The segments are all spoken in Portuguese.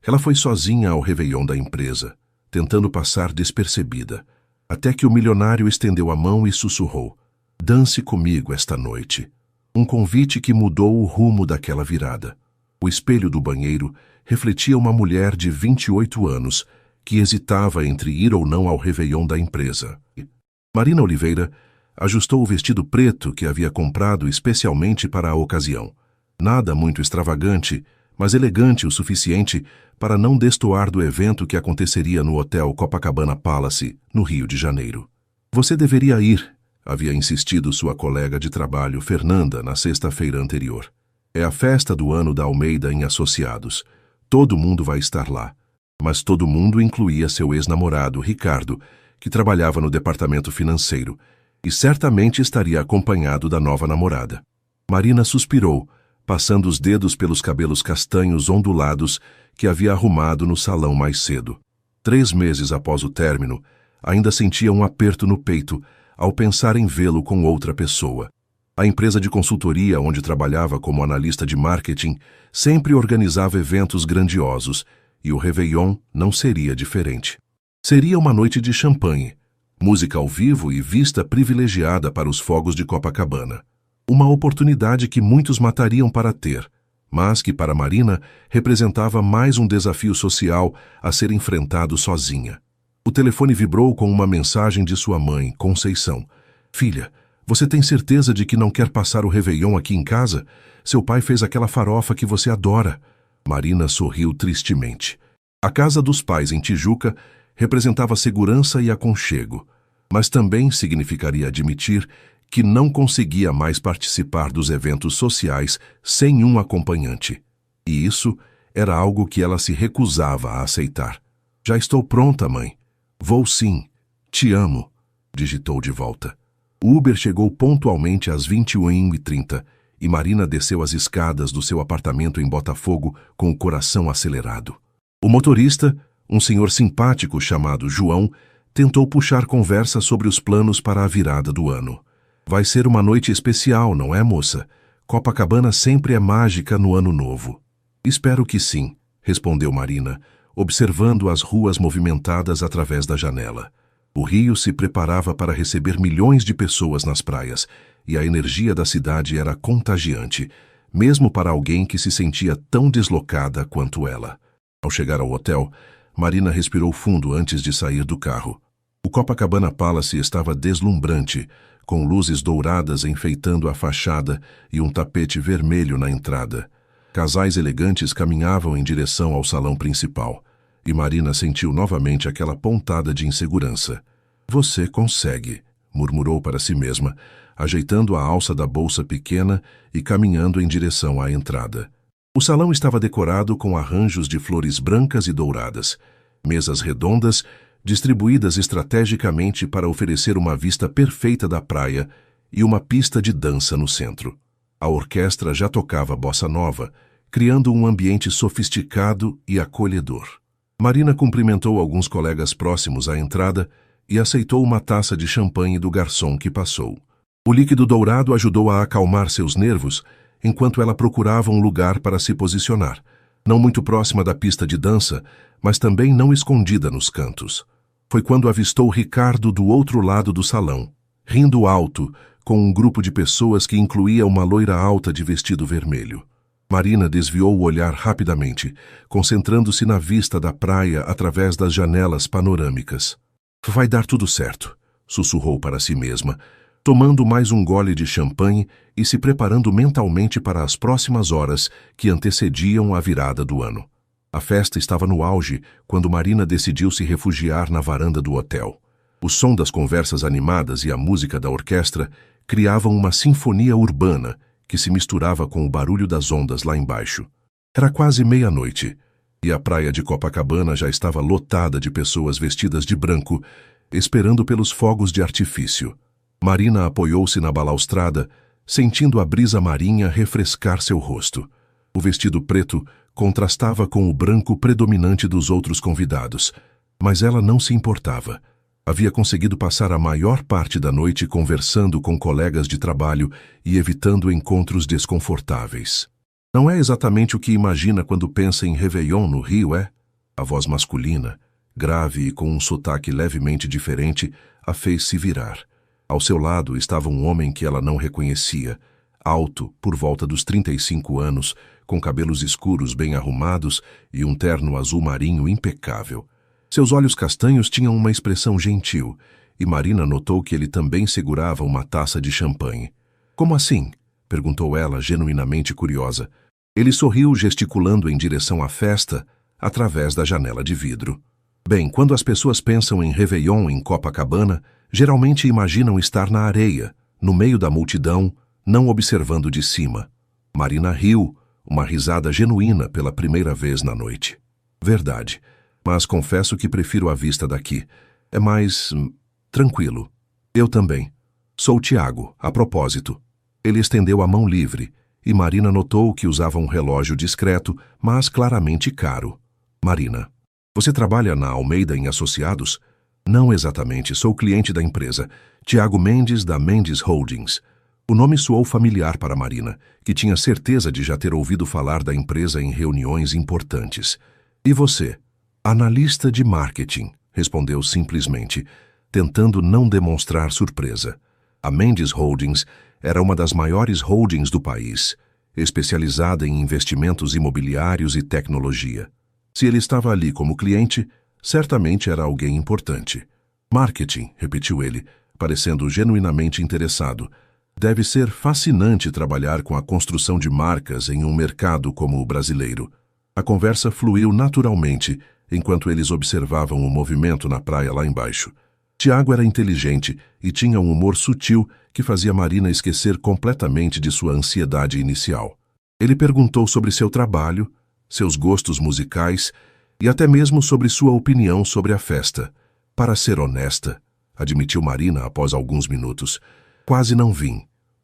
Ela foi sozinha ao réveillon da empresa, tentando passar despercebida, até que o milionário estendeu a mão e sussurrou: "Dance comigo esta noite." Um convite que mudou o rumo daquela virada. O espelho do banheiro refletia uma mulher de 28 anos que hesitava entre ir ou não ao réveillon da empresa. Marina Oliveira ajustou o vestido preto que havia comprado especialmente para a ocasião. Nada muito extravagante, mas elegante o suficiente para não destoar do evento que aconteceria no Hotel Copacabana Palace, no Rio de Janeiro. "Você deveria ir", havia insistido sua colega de trabalho, Fernanda, na sexta-feira anterior. "É a festa do ano da Almeida em Associados. Todo mundo vai estar lá." Mas todo mundo incluía seu ex-namorado, Ricardo, que trabalhava no departamento financeiro, e certamente estaria acompanhado da nova namorada. Marina suspirou, passando os dedos pelos cabelos castanhos ondulados que havia arrumado no salão mais cedo. 3 meses após o término, ainda sentia um aperto no peito ao pensar em vê-lo com outra pessoa. A empresa de consultoria onde trabalhava como analista de marketing sempre organizava eventos grandiosos, e o réveillon não seria diferente. Seria uma noite de champanhe, música ao vivo e vista privilegiada para os fogos de Copacabana. Uma oportunidade que muitos matariam para ter, mas que para Marina representava mais um desafio social a ser enfrentado sozinha. O telefone vibrou com uma mensagem de sua mãe, Conceição. "Filha, você tem certeza de que não quer passar o réveillon aqui em casa? Seu pai fez aquela farofa que você adora." Marina sorriu tristemente. A casa dos pais em Tijuca representava segurança e aconchego, mas também significaria admitir que não conseguia mais participar dos eventos sociais sem um acompanhante. E isso era algo que ela se recusava a aceitar. "Já estou pronta, mãe." "Vou sim. Te amo", digitou de volta. O Uber chegou pontualmente às 21h30 e Marina desceu as escadas do seu apartamento em Botafogo com o coração acelerado. O motorista, um senhor simpático chamado João, tentou puxar conversa sobre os planos para a virada do ano. "Vai ser uma noite especial, não é, moça? Copacabana sempre é mágica no ano novo." "Espero que sim", respondeu Marina, observando as ruas movimentadas através da janela. O Rio se preparava para receber milhões de pessoas nas praias, e a energia da cidade era contagiante, mesmo para alguém que se sentia tão deslocada quanto ela. Ao chegar ao hotel, Marina respirou fundo antes de sair do carro. O Copacabana Palace estava deslumbrante, com luzes douradas enfeitando a fachada e um tapete vermelho na entrada. Casais elegantes caminhavam em direção ao salão principal, e Marina sentiu novamente aquela pontada de insegurança. "Você consegue", murmurou para si mesma, ajeitando a alça da bolsa pequena e caminhando em direção à entrada. O salão estava decorado com arranjos de flores brancas e douradas, mesas redondas, distribuídas estrategicamente para oferecer uma vista perfeita da praia e uma pista de dança no centro. A orquestra já tocava bossa nova, criando um ambiente sofisticado e acolhedor. Marina cumprimentou alguns colegas próximos à entrada e aceitou uma taça de champanhe do garçom que passou. O líquido dourado ajudou a acalmar seus nervos enquanto ela procurava um lugar para se posicionar, não muito próxima da pista de dança, mas também não escondida nos cantos. Foi quando avistou Ricardo do outro lado do salão, rindo alto, com um grupo de pessoas que incluía uma loira alta de vestido vermelho. Marina desviou o olhar rapidamente, concentrando-se na vista da praia através das janelas panorâmicas. "Vai dar tudo certo", sussurrou para si mesma, tomando mais um gole de champanhe e se preparando mentalmente para as próximas horas que antecediam a virada do ano. A festa estava no auge quando Marina decidiu se refugiar na varanda do hotel. O som das conversas animadas e a música da orquestra criavam uma sinfonia urbana que se misturava com o barulho das ondas lá embaixo. Era quase meia-noite, e a praia de Copacabana já estava lotada de pessoas vestidas de branco, esperando pelos fogos de artifício. Marina apoiou-se na balaustrada, sentindo a brisa marinha refrescar seu rosto. O vestido preto contrastava com o branco predominante dos outros convidados, mas ela não se importava. Havia conseguido passar a maior parte da noite conversando com colegas de trabalho e evitando encontros desconfortáveis. Não é exatamente o que imagina quando pensa em Réveillon no Rio, é? A voz masculina, grave e com um sotaque levemente diferente, a fez se virar. Ao seu lado estava um homem que ela não reconhecia, alto, por volta dos 35 anos, com cabelos escuros bem arrumados e um terno azul marinho impecável. Seus olhos castanhos tinham uma expressão gentil, e Marina notou que ele também segurava uma taça de champanhe. Como assim? Perguntou ela, genuinamente curiosa. Ele sorriu, gesticulando em direção à festa, através da janela de vidro. Bem, quando as pessoas pensam em Réveillon em Copacabana, geralmente imaginam estar na areia, no meio da multidão, não observando de cima. Marina riu, uma risada genuína pela primeira vez na noite. Verdade, mas confesso que prefiro a vista daqui. É mais tranquilo. Eu também. Sou Tiago, a propósito. Ele estendeu a mão livre, e Marina notou que usava um relógio discreto, mas claramente caro. Marina, você trabalha na Almeida em Associados? Não exatamente, sou cliente da empresa. Tiago Mendes, da Mendes Holdings. O nome soou familiar para Marina, que tinha certeza de já ter ouvido falar da empresa em reuniões importantes. E você? Analista de marketing, respondeu simplesmente, tentando não demonstrar surpresa. A Mendes Holdings era uma das maiores holdings do país, especializada em investimentos imobiliários e tecnologia. Se ele estava ali como cliente, certamente era alguém importante. Marketing, repetiu ele, parecendo genuinamente interessado. Deve ser fascinante trabalhar com a construção de marcas em um mercado como o brasileiro. A conversa fluiu naturalmente, enquanto eles observavam o movimento na praia lá embaixo. Tiago era inteligente e tinha um humor sutil que fazia Marina esquecer completamente de sua ansiedade inicial. Ele perguntou sobre seu trabalho, seus gostos musicais e até mesmo sobre sua opinião sobre a festa. Para ser honesta, admitiu Marina após alguns minutos, quase não vim.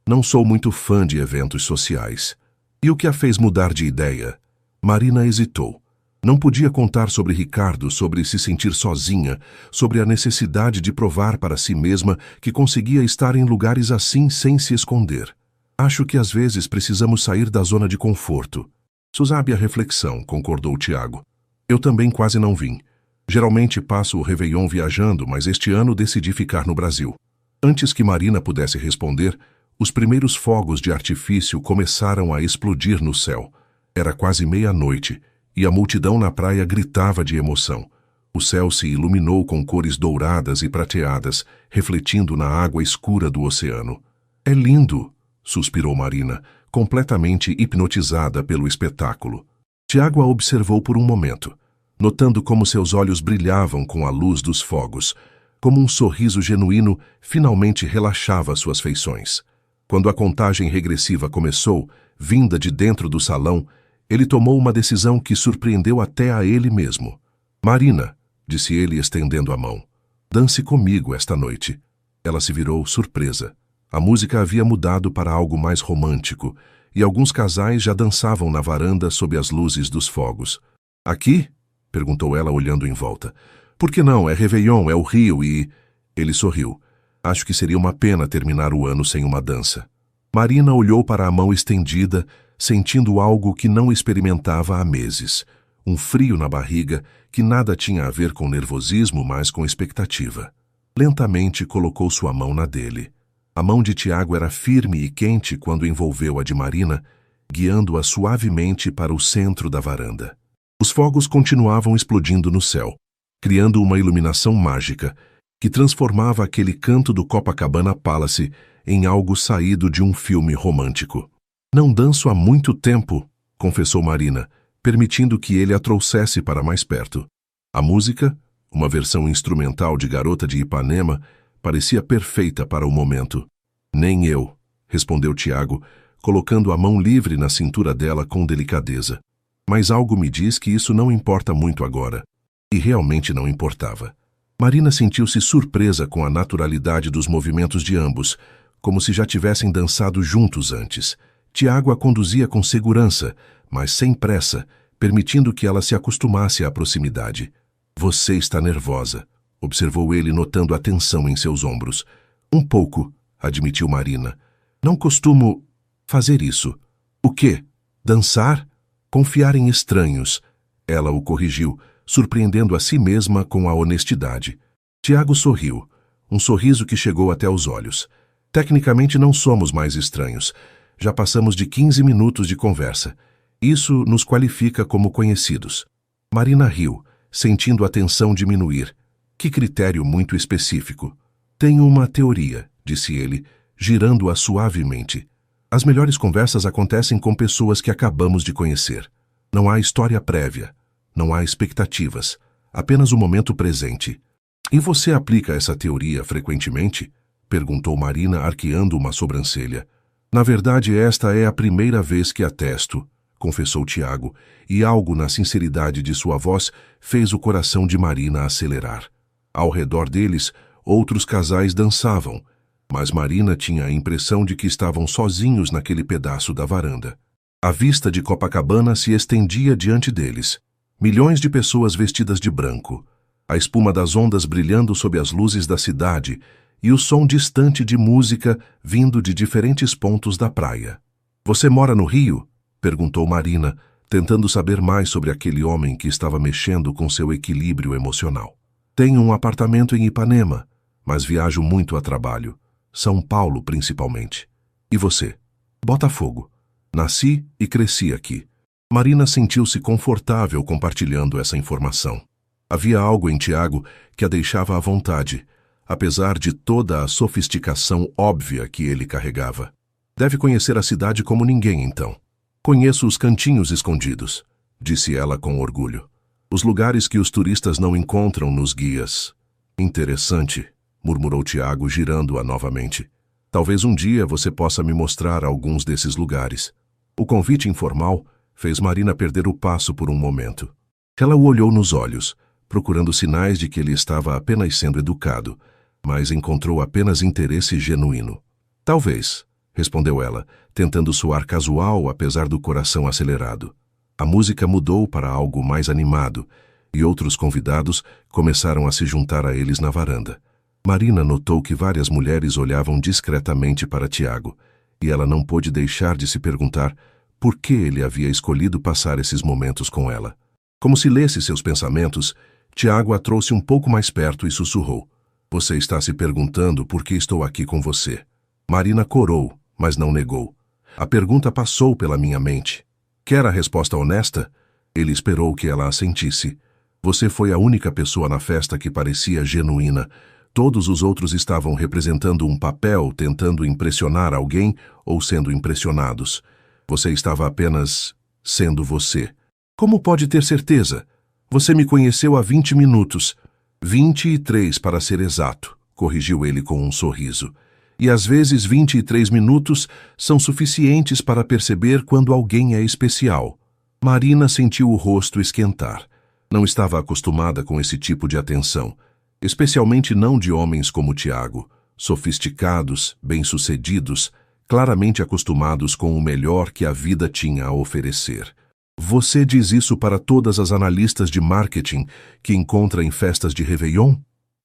Não sou muito fã de eventos sociais. E o que a fez mudar de ideia? Marina hesitou. Não podia contar sobre Ricardo, sobre se sentir sozinha, sobre a necessidade de provar para si mesma que conseguia estar em lugares assim sem se esconder. Acho que às vezes precisamos sair da zona de conforto. Sábia reflexão, concordou Tiago. Eu também quase não vim. Geralmente passo o Réveillon viajando, mas este ano decidi ficar no Brasil. Antes que Marina pudesse responder, os primeiros fogos de artifício começaram a explodir no céu. Era quase meia-noite, e a multidão na praia gritava de emoção. O céu se iluminou com cores douradas e prateadas, refletindo na água escura do oceano. É lindo, suspirou Marina, completamente hipnotizada pelo espetáculo. Tiago a observou por um momento, notando como seus olhos brilhavam com a luz dos fogos, como um sorriso genuíno finalmente relaxava suas feições. Quando a contagem regressiva começou, vinda de dentro do salão, ele tomou uma decisão que surpreendeu até a ele mesmo. Marina, disse ele estendendo a mão, dance comigo esta noite. Ela se virou surpresa. A música havia mudado para algo mais romântico, e alguns casais já dançavam na varanda sob as luzes dos fogos. Aqui? Perguntou ela olhando em volta. Por que não? É Réveillon, é o Rio e... Ele sorriu. Acho que seria uma pena terminar o ano sem uma dança. Marina olhou para a mão estendida, sentindo algo que não experimentava há meses. Um frio na barriga que nada tinha a ver com nervosismo, mas com expectativa. Lentamente colocou sua mão na dele. A mão de Tiago era firme e quente quando envolveu a de Marina, guiando-a suavemente para o centro da varanda. Os fogos continuavam explodindo no céu, criando uma iluminação mágica que transformava aquele canto do Copacabana Palace em algo saído de um filme romântico. Não danço há muito tempo, confessou Marina, permitindo que ele a trouxesse para mais perto. A música, uma versão instrumental de Garota de Ipanema, parecia perfeita para o momento. Nem eu, respondeu Tiago, colocando a mão livre na cintura dela com delicadeza. Mas algo me diz que isso não importa muito agora. E realmente não importava. Marina sentiu-se surpresa com a naturalidade dos movimentos de ambos, como se já tivessem dançado juntos antes. Tiago a conduzia com segurança, mas sem pressa, permitindo que ela se acostumasse à proximidade. Você está nervosa, observou ele notando a tensão em seus ombros. Um pouco, admitiu Marina. Não costumo fazer isso. O quê? Dançar? Confiar em estranhos. Ela o corrigiu, surpreendendo a si mesma com a honestidade. Tiago sorriu, um sorriso que chegou até os olhos. Tecnicamente não somos mais estranhos. Já passamos de 15 minutos de conversa. Isso nos qualifica como conhecidos. Marina riu, sentindo a tensão diminuir. Que critério muito específico. Tenho uma teoria, disse ele, girando-a suavemente. As melhores conversas acontecem com pessoas que acabamos de conhecer. Não há história prévia, não há expectativas, apenas o momento presente. E você aplica essa teoria frequentemente? Perguntou Marina, arqueando uma sobrancelha. Na verdade, esta é a primeira vez que a testo, confessou Tiago, e algo na sinceridade de sua voz fez o coração de Marina acelerar. Ao redor deles, outros casais dançavam, mas Marina tinha a impressão de que estavam sozinhos naquele pedaço da varanda. A vista de Copacabana se estendia diante deles. Milhões de pessoas vestidas de branco, a espuma das ondas brilhando sob as luzes da cidade e o som distante de música vindo de diferentes pontos da praia. Você mora no Rio? Perguntou Marina, tentando saber mais sobre aquele homem que estava mexendo com seu equilíbrio emocional. Tenho um apartamento em Ipanema, mas viajo muito a trabalho. São Paulo, principalmente. E você? Botafogo. Nasci e cresci aqui. Marina sentiu-se confortável compartilhando essa informação. Havia algo em Tiago que a deixava à vontade, apesar de toda a sofisticação óbvia que ele carregava. Deve conhecer a cidade como ninguém, então. Conheço os cantinhos escondidos, disse ela com orgulho. Os lugares que os turistas não encontram nos guias. Interessante, murmurou Tiago, girando-a novamente. Talvez um dia você possa me mostrar alguns desses lugares. O convite informal fez Marina perder o passo por um momento. Ela o olhou nos olhos, procurando sinais de que ele estava apenas sendo educado, mas encontrou apenas interesse genuíno. Talvez, respondeu ela, tentando soar casual apesar do coração acelerado. A música mudou para algo mais animado, e outros convidados começaram a se juntar a eles na varanda. Marina notou que várias mulheres olhavam discretamente para Tiago, e ela não pôde deixar de se perguntar por que ele havia escolhido passar esses momentos com ela. Como se lesse seus pensamentos, Tiago a trouxe um pouco mais perto e sussurrou. Você está se perguntando por que estou aqui com você. Marina corou, mas não negou. A pergunta passou pela minha mente. Quer a resposta honesta? Ele esperou que ela assentisse. Você foi a única pessoa na festa que parecia genuína. Todos os outros estavam representando um papel, tentando impressionar alguém ou sendo impressionados. Você estava apenas sendo você. Como pode ter certeza? Você me conheceu há 20 minutos. 23 para ser exato, corrigiu ele com um sorriso. E às vezes 23 minutos são suficientes para perceber quando alguém é especial. Marina sentiu o rosto esquentar. Não estava acostumada com esse tipo de atenção, especialmente não de homens como Tiago, sofisticados, bem-sucedidos, claramente acostumados com o melhor que a vida tinha a oferecer. Você diz isso para todas as analistas de marketing que encontra em festas de Réveillon?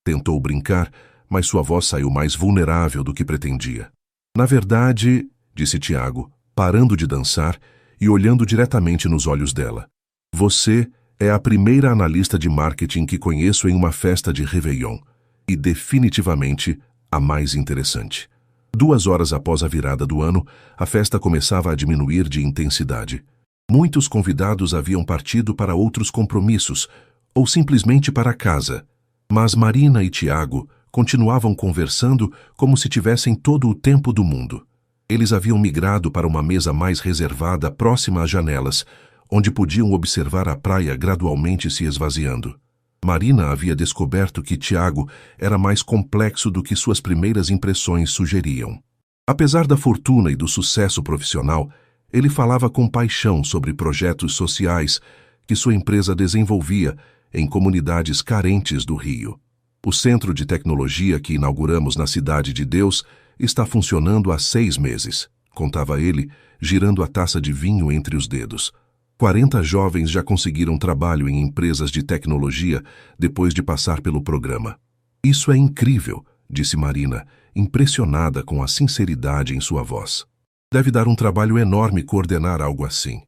Tentou brincar, mas sua voz saiu mais vulnerável do que pretendia. Na verdade, disse Tiago, parando de dançar e olhando diretamente nos olhos dela. Você é a primeira analista de marketing que conheço em uma festa de Réveillon, e definitivamente a mais interessante. 2 horas após a virada do ano, a festa começava a diminuir de intensidade. Muitos convidados haviam partido para outros compromissos, ou simplesmente para casa. Mas Marina e Tiago continuavam conversando como se tivessem todo o tempo do mundo. Eles haviam migrado para uma mesa mais reservada próxima às janelas, onde podiam observar a praia gradualmente se esvaziando. Marina havia descoberto que Tiago era mais complexo do que suas primeiras impressões sugeriam. Apesar da fortuna e do sucesso profissional, ele falava com paixão sobre projetos sociais que sua empresa desenvolvia em comunidades carentes do Rio. O centro de tecnologia que inauguramos na Cidade de Deus está funcionando há 6 meses, contava ele, girando a taça de vinho entre os dedos. 40 jovens já conseguiram trabalho em empresas de tecnologia depois de passar pelo programa. Isso é incrível, disse Marina, impressionada com a sinceridade em sua voz. Deve dar um trabalho enorme coordenar algo assim.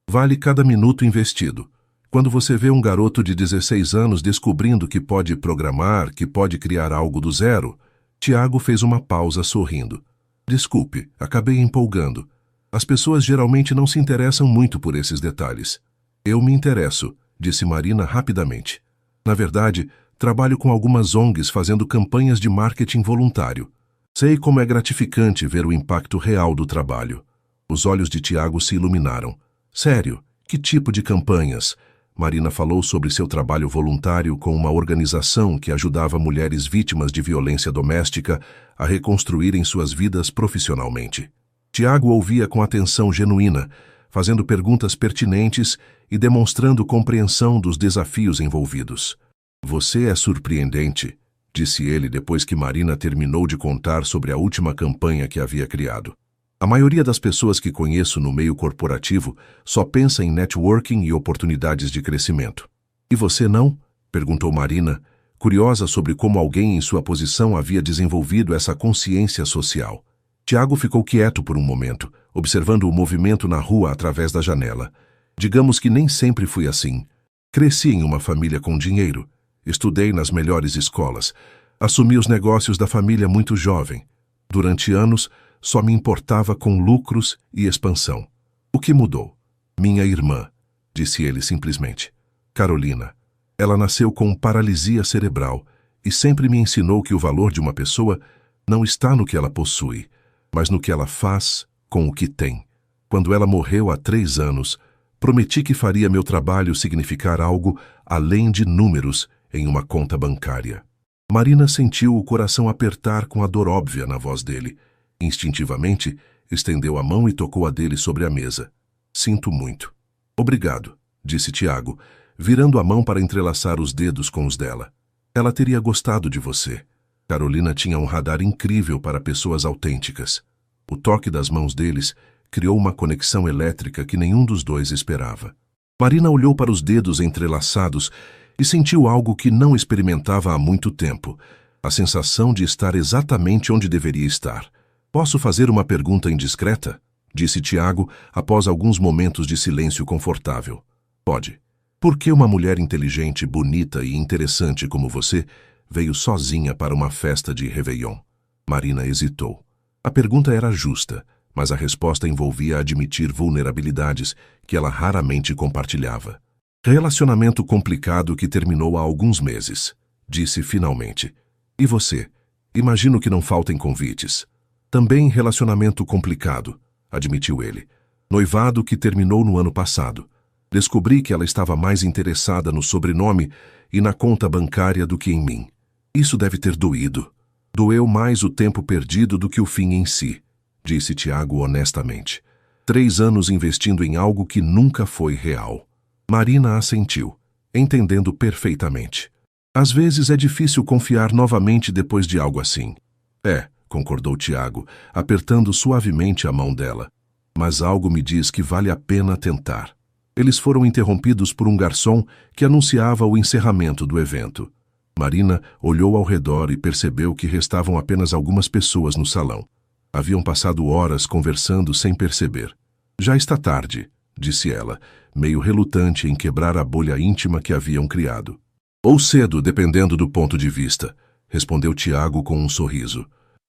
Vale cada minuto investido. Quando você vê um garoto de 16 anos descobrindo que pode programar, que pode criar algo do zero, Tiago fez uma pausa sorrindo. Desculpe, acabei empolgando. As pessoas geralmente não se interessam muito por esses detalhes. Eu me interesso, disse Marina rapidamente. Na verdade, trabalho com algumas ONGs fazendo campanhas de marketing voluntário. Sei como é gratificante ver o impacto real do trabalho. Os olhos de Tiago se iluminaram. Sério? Que tipo de campanhas? Marina falou sobre seu trabalho voluntário com uma organização que ajudava mulheres vítimas de violência doméstica a reconstruírem suas vidas profissionalmente. Tiago ouvia com atenção genuína, fazendo perguntas pertinentes e demonstrando compreensão dos desafios envolvidos. Você é surpreendente, disse ele depois que Marina terminou de contar sobre a última campanha que havia criado. A maioria das pessoas que conheço no meio corporativo só pensa em networking e oportunidades de crescimento. E você não? Perguntou Marina, curiosa sobre como alguém em sua posição havia desenvolvido essa consciência social. Tiago ficou quieto por um momento, observando o movimento na rua através da janela. Digamos que nem sempre fui assim. Cresci em uma família com dinheiro. Estudei nas melhores escolas. Assumi os negócios da família muito jovem. Durante anos, só me importava com lucros e expansão. O que mudou? Minha irmã, disse ele simplesmente. Carolina. Ela nasceu com paralisia cerebral e sempre me ensinou que o valor de uma pessoa não está no que ela possui, mas no que ela faz com o que tem. Quando ela morreu há 3 anos, prometi que faria meu trabalho significar algo além de números em uma conta bancária. Marina sentiu o coração apertar com a dor óbvia na voz dele. Instintivamente, estendeu a mão e tocou a dele sobre a mesa. Sinto muito. Obrigado, disse Tiago, virando a mão para entrelaçar os dedos com os dela. Ela teria gostado de você. Carolina tinha um radar incrível para pessoas autênticas. O toque das mãos deles criou uma conexão elétrica que nenhum dos dois esperava. Marina olhou para os dedos entrelaçados e sentiu algo que não experimentava há muito tempo, a sensação de estar exatamente onde deveria estar. Posso fazer uma pergunta indiscreta? Disse Tiago após alguns momentos de silêncio confortável. Pode. Por que uma mulher inteligente, bonita e interessante como você veio sozinha para uma festa de Réveillon? Marina hesitou. A pergunta era justa, mas a resposta envolvia admitir vulnerabilidades que ela raramente compartilhava. Relacionamento complicado que terminou há alguns meses, disse finalmente. E você? Imagino que não faltem convites. Também relacionamento complicado, admitiu ele. Noivado que terminou no ano passado. Descobri que ela estava mais interessada no sobrenome e na conta bancária do que em mim. Isso deve ter doído. Doeu mais o tempo perdido do que o fim em si, disse Tiago honestamente. 3 anos investindo em algo que nunca foi real. Marina assentiu, entendendo perfeitamente. Às vezes é difícil confiar novamente depois de algo assim. Concordou Tiago, apertando suavemente a mão dela. Mas algo me diz que vale a pena tentar. Eles foram interrompidos por um garçom que anunciava o encerramento do evento. Marina olhou ao redor e percebeu que restavam apenas algumas pessoas no salão. Haviam passado horas conversando sem perceber. Já está tarde, disse ela, meio relutante em quebrar a bolha íntima que haviam criado. Ou cedo, dependendo do ponto de vista, respondeu Tiago com um sorriso.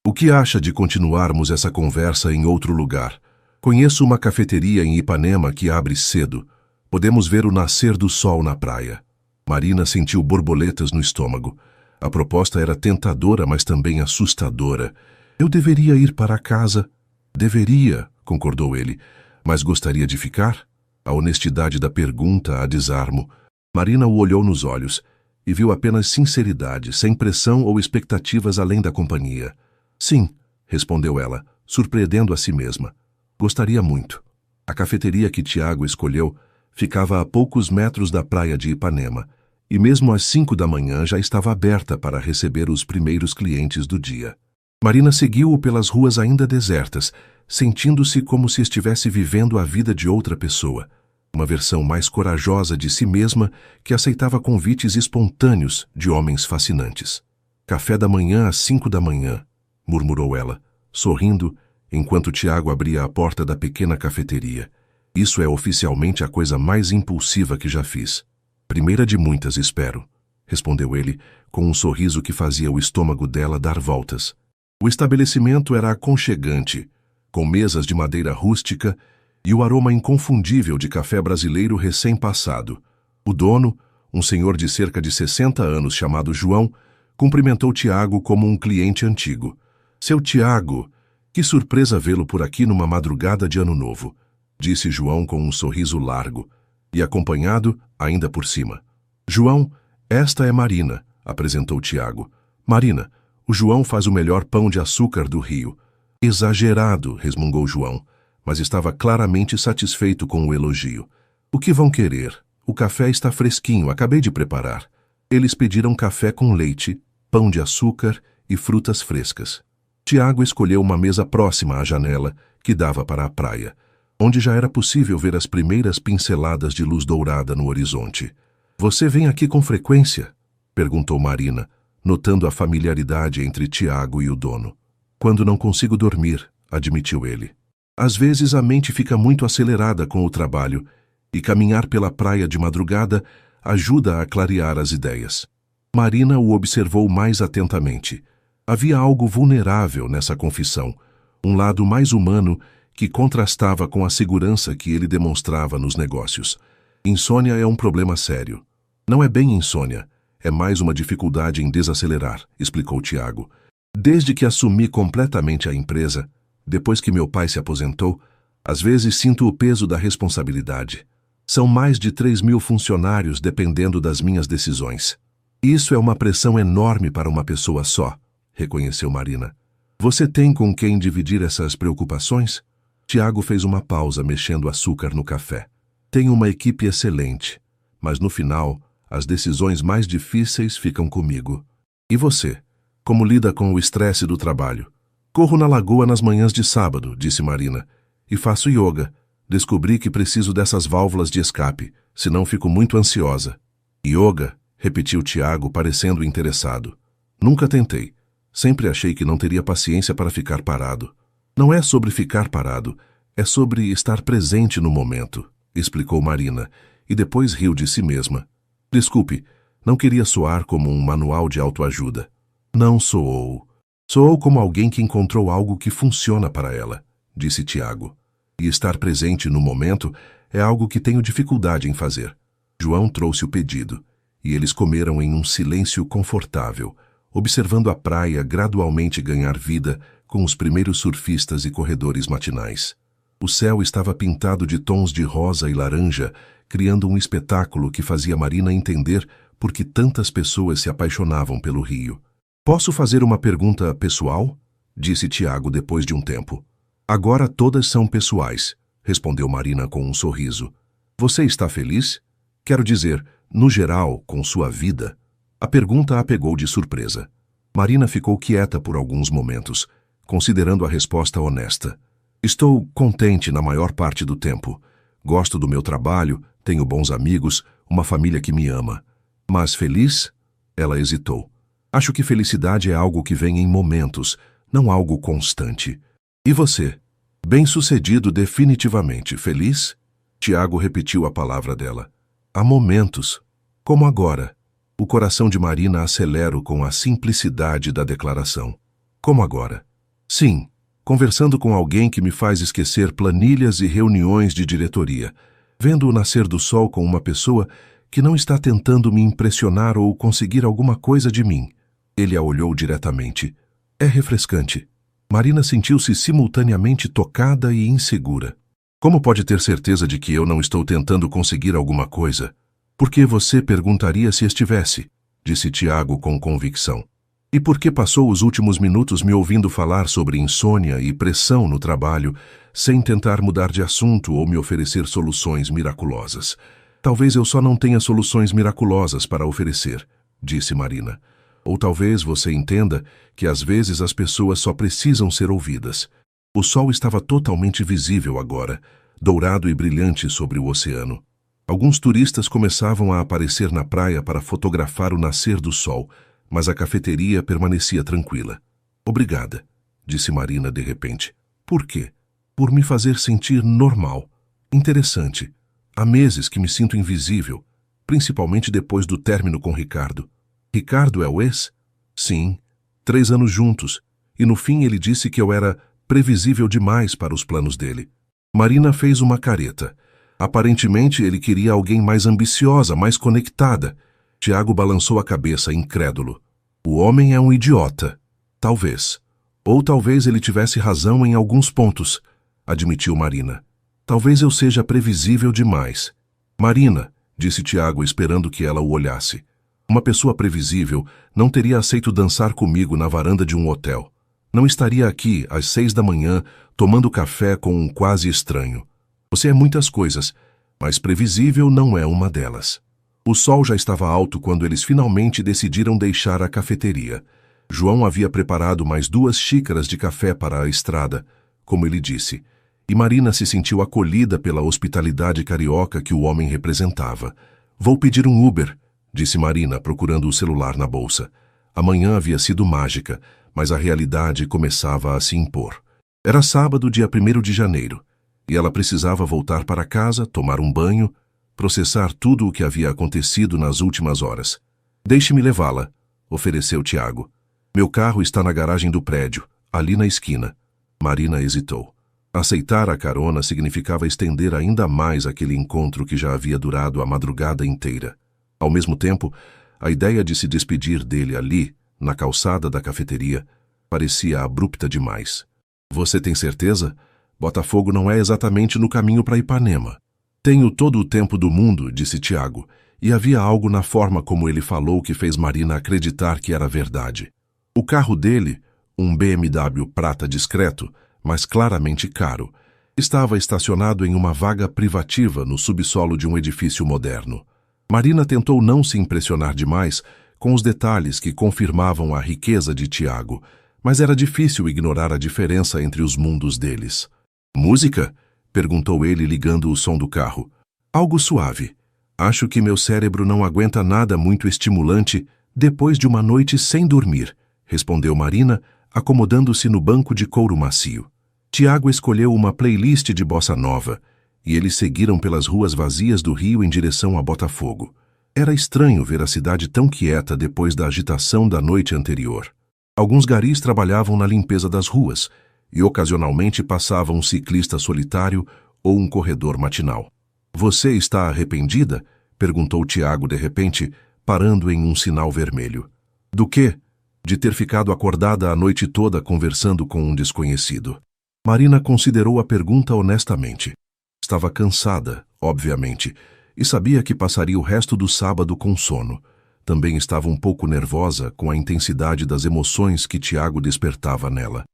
O que acha de continuarmos essa conversa em outro lugar? Conheço uma cafeteria em Ipanema que abre cedo. Podemos ver o nascer do sol na praia. Marina sentiu borboletas no estômago. A proposta era tentadora, mas também assustadora. Eu deveria ir para casa? Deveria, concordou ele. Mas gostaria de ficar? A honestidade da pergunta a desarmo. Marina o olhou nos olhos e viu apenas sinceridade, sem pressão ou expectativas além da companhia. Sim, respondeu ela, surpreendendo a si mesma. Gostaria muito. A cafeteria que Tiago escolheu ficava a poucos metros da praia de Ipanema, e mesmo às 5 da manhã já estava aberta para receber os primeiros clientes do dia. Marina seguiu-o pelas ruas ainda desertas, sentindo-se como se estivesse vivendo a vida de outra pessoa, uma versão mais corajosa de si mesma que aceitava convites espontâneos de homens fascinantes. Café da manhã às 5 da manhã, murmurou ela, sorrindo, enquanto Tiago abria a porta da pequena cafeteria. Isso é oficialmente a coisa mais impulsiva que já fiz. Primeira de muitas, espero, respondeu ele, com um sorriso que fazia o estômago dela dar voltas. O estabelecimento era aconchegante, com mesas de madeira rústica e o aroma inconfundível de café brasileiro recém-passado. O dono, um senhor de cerca de 60 anos chamado João, cumprimentou Tiago como um cliente antigo. Seu Tiago, que surpresa vê-lo por aqui numa madrugada de Ano Novo, disse João com um sorriso largo, e acompanhado, ainda por cima. João, esta é Marina, apresentou Tiago. Marina, o João faz o melhor pão de açúcar do Rio. Exagerado, resmungou João, mas estava claramente satisfeito com o elogio. O que vão querer? O café está fresquinho, acabei de preparar. Eles pediram café com leite, pão de açúcar e frutas frescas. Tiago escolheu uma mesa próxima à janela, que dava para a praia, onde já era possível ver as primeiras pinceladas de luz dourada no horizonte. Você vem aqui com frequência? Perguntou Marina, notando a familiaridade entre Tiago e o dono. Quando não consigo dormir, admitiu ele. Às vezes a mente fica muito acelerada com o trabalho, e caminhar pela praia de madrugada ajuda a clarear as ideias. Marina o observou mais atentamente. Havia algo vulnerável nessa confissão, um lado mais humano que contrastava com a segurança que ele demonstrava nos negócios. Insônia é um problema sério. Não é bem insônia, é mais uma dificuldade em desacelerar, explicou Tiago. Desde que assumi completamente a empresa, depois que meu pai se aposentou, às vezes sinto o peso da responsabilidade. São mais de 3.000 funcionários dependendo das minhas decisões. Isso é uma pressão enorme para uma pessoa só, reconheceu Marina. Você tem com quem dividir essas preocupações? Tiago fez uma pausa mexendo açúcar no café. Tenho uma equipe excelente, mas no final, as decisões mais difíceis ficam comigo. E você? Como lida com o estresse do trabalho? Corro na lagoa nas manhãs de sábado, disse Marina, e faço yoga. Descobri que preciso dessas válvulas de escape, senão fico muito ansiosa. Yoga, repetiu Tiago, parecendo interessado. Nunca tentei. Sempre achei que não teria paciência para ficar parado. Não é sobre ficar parado, é sobre estar presente no momento, explicou Marina, e depois riu de si mesma. Desculpe, não queria soar como um manual de autoajuda. Não soou. Soou como alguém que encontrou algo que funciona para ela, disse Tiago. E estar presente no momento é algo que tenho dificuldade em fazer. João trouxe o pedido, e eles comeram em um silêncio confortável, observando a praia gradualmente ganhar vida com os primeiros surfistas e corredores matinais. O céu estava pintado de tons de rosa e laranja, criando um espetáculo que fazia Marina entender por que tantas pessoas se apaixonavam pelo rio. Posso fazer uma pergunta pessoal? Disse Tiago depois de um tempo. Agora todas são pessoais, respondeu Marina com um sorriso. Você está feliz? Quero dizer, no geral, com sua vida? A pergunta a pegou de surpresa. Marina ficou quieta por alguns momentos, considerando a resposta honesta. Estou contente na maior parte do tempo. Gosto do meu trabalho, tenho bons amigos, uma família que me ama. Mas feliz? Ela hesitou. Acho que felicidade é algo que vem em momentos, não algo constante. E você? Bem-sucedido definitivamente. Feliz? Tiago repetiu a palavra dela. Há momentos, como agora. O coração de Marina acelera com a simplicidade da declaração. Como agora? Sim, conversando com alguém que me faz esquecer planilhas e reuniões de diretoria, vendo o nascer do sol com uma pessoa que não está tentando me impressionar ou conseguir alguma coisa de mim. Ele a olhou diretamente. É refrescante. Marina sentiu-se simultaneamente tocada e insegura. Como pode ter certeza de que eu não estou tentando conseguir alguma coisa? Por que você perguntaria se estivesse? Disse Tiago com convicção. E por que passou os últimos minutos me ouvindo falar sobre insônia e pressão no trabalho, sem tentar mudar de assunto ou me oferecer soluções miraculosas? Talvez eu só não tenha soluções miraculosas para oferecer, disse Marina. Ou talvez você entenda que às vezes as pessoas só precisam ser ouvidas. O sol estava totalmente visível agora, dourado e brilhante sobre o oceano. Alguns turistas começavam a aparecer na praia para fotografar o nascer do sol, mas a cafeteria permanecia tranquila. Obrigada, disse Marina de repente. Por quê? Por me fazer sentir normal. Interessante. Há meses que me sinto invisível. principalmente depois do término com Ricardo. Ricardo é o ex? Sim, 3 anos juntos, e no fim ele disse que eu era previsível demais para os planos dele. Marina fez uma careta. Aparentemente ele queria alguém mais ambiciosa, mais conectada. Tiago balançou a cabeça, incrédulo. O homem é um idiota. Talvez. Ou talvez ele tivesse razão em alguns pontos, admitiu Marina. Talvez eu seja previsível demais. Marina, disse Tiago esperando que ela o olhasse. Uma pessoa previsível não teria aceito dançar comigo na varanda de um hotel. Não estaria aqui às 6 da manhã tomando café com um quase estranho. Você é muitas coisas, mas previsível não é uma delas. O sol já estava alto quando eles finalmente decidiram deixar a cafeteria. João havia preparado mais 2 xícaras de café para a estrada, como ele disse, e Marina se sentiu acolhida pela hospitalidade carioca que o homem representava. Vou pedir um Uber, disse Marina, procurando o celular na bolsa. A manhã havia sido mágica, mas a realidade começava a se impor. Era sábado, dia 1º de janeiro, e ela precisava voltar para casa, tomar um banho, processar tudo o que havia acontecido nas últimas horas. Deixe-me levá-la, ofereceu Tiago. Meu carro está na garagem do prédio, ali na esquina. Marina hesitou. Aceitar a carona significava estender ainda mais aquele encontro que já havia durado a madrugada inteira. Ao mesmo tempo, a ideia de se despedir dele ali, na calçada da cafeteria, parecia abrupta demais. Você tem certeza? Botafogo não é exatamente no caminho para Ipanema. Tenho todo o tempo do mundo, disse Tiago, e havia algo na forma como ele falou que fez Marina acreditar que era verdade. O carro dele, um BMW prata discreto, mas claramente caro, estava estacionado em uma vaga privativa no subsolo de um edifício moderno. Marina tentou não se impressionar demais com os detalhes que confirmavam a riqueza de Tiago, mas era difícil ignorar a diferença entre os mundos deles. Música? Perguntou ele ligando o som do carro. Algo suave. Acho que meu cérebro não aguenta nada muito estimulante depois de uma noite sem dormir, respondeu Marina, acomodando-se no banco de couro macio. Tiago escolheu uma playlist de bossa nova, e eles seguiram pelas ruas vazias do Rio em direção a Botafogo. Era estranho ver a cidade tão quieta depois da agitação da noite anterior. Alguns garis trabalhavam na limpeza das ruas, e ocasionalmente passava um ciclista solitário ou um corredor matinal. Você está arrependida? Perguntou Tiago de repente, parando em um sinal vermelho. Do quê? De ter ficado acordada a noite toda conversando com um desconhecido. Marina considerou a pergunta honestamente. Estava cansada, obviamente, e sabia que passaria o resto do sábado com sono. Também estava um pouco nervosa com a intensidade das emoções que Tiago despertava nela.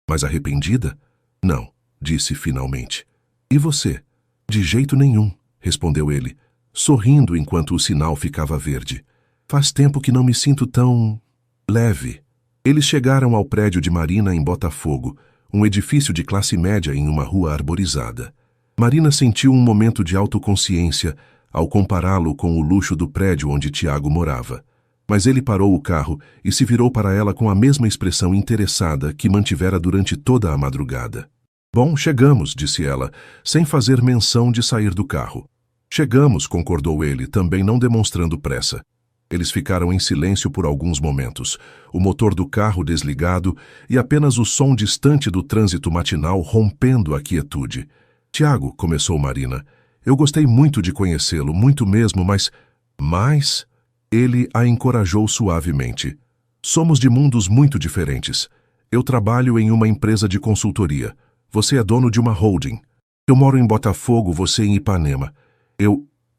Mas arrependida? Não, disse finalmente. E você? De jeito nenhum, respondeu ele, sorrindo enquanto o sinal ficava verde. Faz tempo que não me sinto tão leve. Eles chegaram ao prédio de Marina em Botafogo, um edifício de classe média em uma rua arborizada. Marina sentiu um momento de autoconsciência ao compará-lo com o luxo do prédio onde Tiago morava. Mas ele parou o carro e se virou para ela com a mesma expressão interessada que mantivera durante toda a madrugada. Bom, chegamos, disse ela, sem fazer menção de sair do carro. Chegamos, concordou ele, também não demonstrando pressa. Eles ficaram em silêncio por alguns momentos, o motor do carro desligado e apenas o som distante do trânsito matinal rompendo a quietude. Tiago, começou Marina, eu gostei muito de conhecê-lo, muito mesmo, mas... Ele a encorajou suavemente. Somos de mundos muito diferentes. Eu trabalho em uma empresa de consultoria. Você é dono de uma holding. Eu moro em Botafogo, você em Ipanema.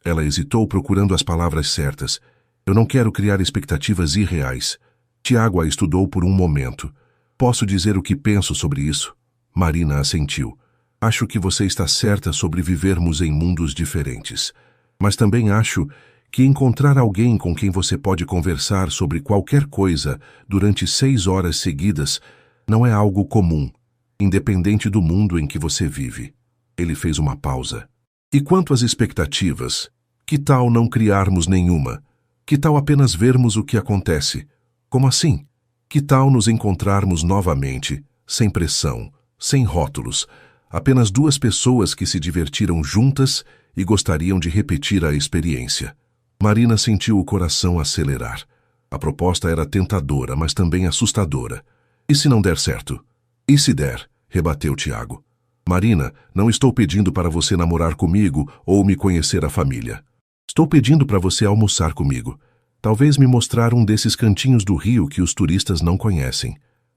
Ela hesitou procurando as palavras certas. Eu não quero criar expectativas irreais. Tiago a estudou por um momento. Posso dizer o que penso sobre isso? Marina assentiu. Acho que você está certa sobre vivermos em mundos diferentes. Mas também acho que encontrar alguém com quem você pode conversar sobre qualquer coisa durante 6 horas seguidas não é algo comum, independente do mundo em que você vive. Ele fez uma pausa. E quanto às expectativas? Que tal não criarmos nenhuma? Que tal apenas vermos o que acontece? Como assim? Que tal nos encontrarmos novamente, sem pressão, sem rótulos, apenas 2 pessoas que se divertiram juntas e gostariam de repetir a experiência? Marina sentiu o coração acelerar. A proposta era tentadora, mas também assustadora. E se não der certo? E se der? Rebateu Tiago. Marina, não estou pedindo para você namorar comigo ou me conhecer a família. Estou pedindo para você almoçar comigo. Talvez me mostrar um desses cantinhos do Rio que os turistas não conhecem.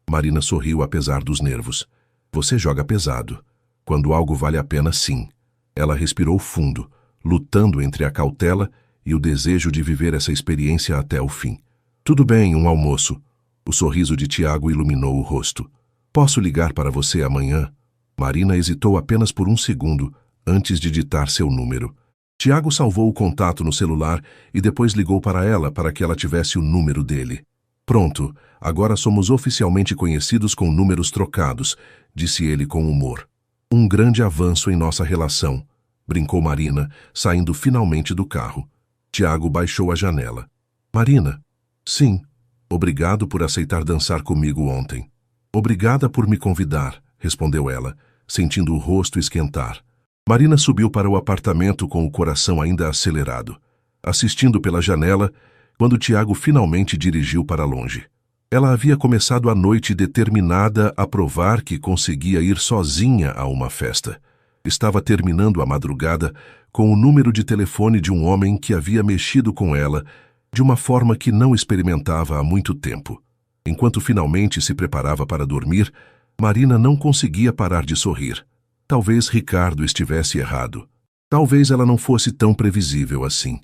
Marina sorriu apesar dos nervos. Você joga pesado. Quando algo vale a pena, sim. Ela respirou fundo, lutando entre a cautela e o desejo de viver essa experiência até o fim. Tudo bem, um almoço. O sorriso de Tiago iluminou o rosto. Posso ligar para você amanhã? Marina hesitou apenas por um segundo antes de ditar seu número. Tiago salvou o contato no celular e depois ligou para ela para que ela tivesse o número dele. Pronto, agora somos oficialmente conhecidos com números trocados, disse ele com humor. Um grande avanço em nossa relação, brincou Marina, saindo finalmente do carro. Tiago baixou a janela. Marina? Sim. Obrigado por aceitar dançar comigo ontem. Obrigada por me convidar, respondeu ela, sentindo o rosto esquentar. Marina subiu para o apartamento com o coração ainda acelerado, assistindo pela janela quando Tiago finalmente dirigiu para longe. Ela havia começado a noite determinada a provar que conseguia ir sozinha a uma festa. Estava terminando a madrugada com o número de telefone de um homem que havia mexido com ela de uma forma que não experimentava há muito tempo. Enquanto finalmente se preparava para dormir, Marina não conseguia parar de sorrir. Talvez Ricardo estivesse errado. Talvez ela não fosse tão previsível assim.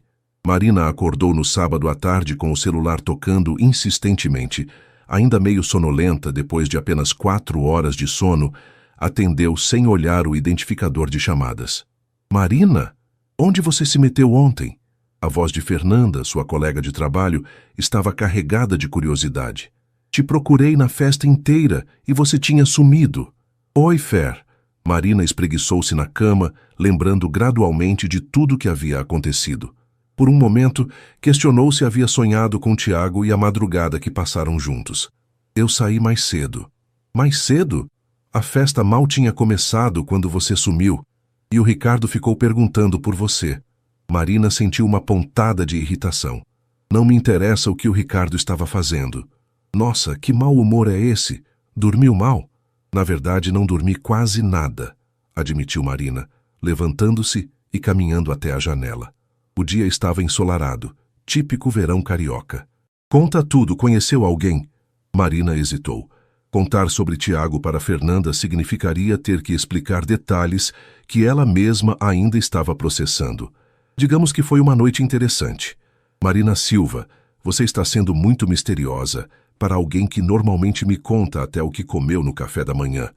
Marina acordou no sábado à tarde com o celular tocando insistentemente. Ainda meio sonolenta, depois de apenas 4 horas de sono, atendeu sem olhar o identificador de chamadas. Marina? Onde você se meteu ontem? A voz de Fernanda, sua colega de trabalho, estava carregada de curiosidade. Te procurei na festa inteira e você tinha sumido. Oi, Fer. Marina espreguiçou-se na cama, lembrando gradualmente de tudo que havia acontecido. Por um momento, questionou se havia sonhado com Tiago e a madrugada que passaram juntos. Eu saí mais cedo. Mais cedo? A festa mal tinha começado quando você sumiu, e o Ricardo ficou perguntando por você. Marina sentiu uma pontada de irritação. Não me interessa o que o Ricardo estava fazendo. Nossa, que mau humor é esse? Dormiu mal? Na verdade, não dormi quase nada, admitiu Marina, levantando-se e caminhando até a janela. O dia estava ensolarado, típico verão carioca. Conta tudo, conheceu alguém? Marina hesitou. Contar sobre Tiago para Fernanda significaria ter que explicar detalhes que ela mesma ainda estava processando. Digamos que foi uma noite interessante. Marina Silva, você está sendo muito misteriosa para alguém que normalmente me conta até o que comeu no café da manhã.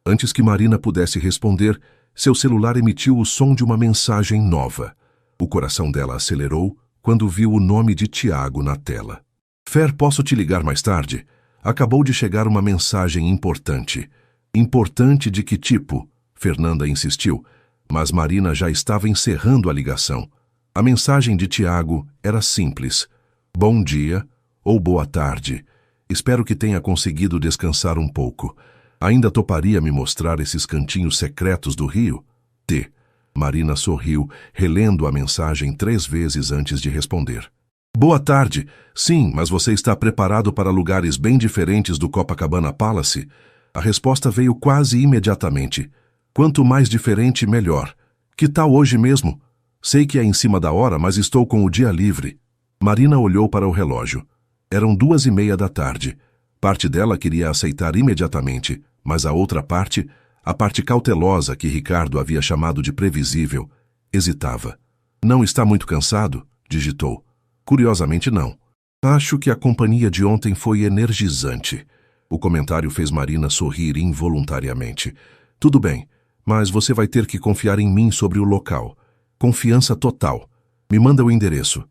Antes que Marina pudesse responder, seu celular emitiu o som de uma mensagem nova. O coração dela acelerou quando viu o nome de Tiago na tela. Fer, posso te ligar mais tarde? Acabou de chegar uma mensagem importante. Importante de que tipo? Fernanda insistiu, mas Marina já estava encerrando a ligação. A mensagem de Tiago era simples. Bom dia ou boa tarde. Espero que tenha conseguido descansar um pouco. Ainda toparia me mostrar esses cantinhos secretos do Rio? T. Marina sorriu, relendo a mensagem 3 vezes antes de responder. Boa tarde. Sim, mas você está preparado para lugares bem diferentes do Copacabana Palace? A resposta veio quase imediatamente. Quanto mais diferente, melhor. Que tal hoje mesmo? Sei que é em cima da hora, mas estou com o dia livre. Marina olhou para o relógio. Eram 2:30 da tarde. Parte dela queria aceitar imediatamente, mas a outra parte, a parte cautelosa que Ricardo havia chamado de previsível, hesitava. Não está muito cansado? Digitou. Curiosamente não. Acho que a companhia de ontem foi energizante. O comentário fez Marina sorrir involuntariamente. Tudo bem, mas você vai ter que confiar em mim sobre o local. Confiança total. Me manda o endereço.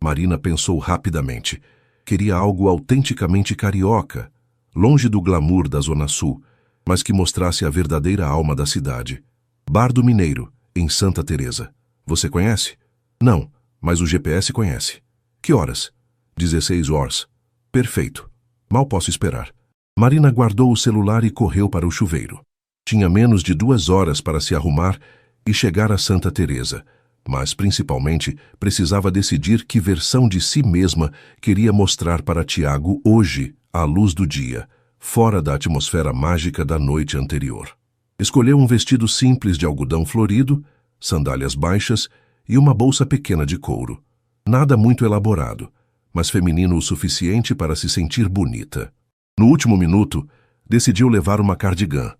Marina pensou rapidamente. Queria algo autenticamente carioca, longe do glamour da Zona Sul, mas que mostrasse a verdadeira alma da cidade. Bar do Mineiro, em Santa Teresa. Você conhece? Não, mas o GPS conhece. Que horas? 16 horas. Perfeito. Mal posso esperar. Marina guardou o celular e correu para o chuveiro. Tinha menos de 2 horas para se arrumar e chegar a Santa Teresa, mas principalmente precisava decidir que versão de si mesma queria mostrar para Tiago hoje, à luz do dia, fora da atmosfera mágica da noite anterior. Escolheu um vestido simples de algodão florido, sandálias baixas e uma bolsa pequena de couro. Nada muito elaborado, mas feminino o suficiente para se sentir bonita. No último minuto, decidiu levar uma cardigã.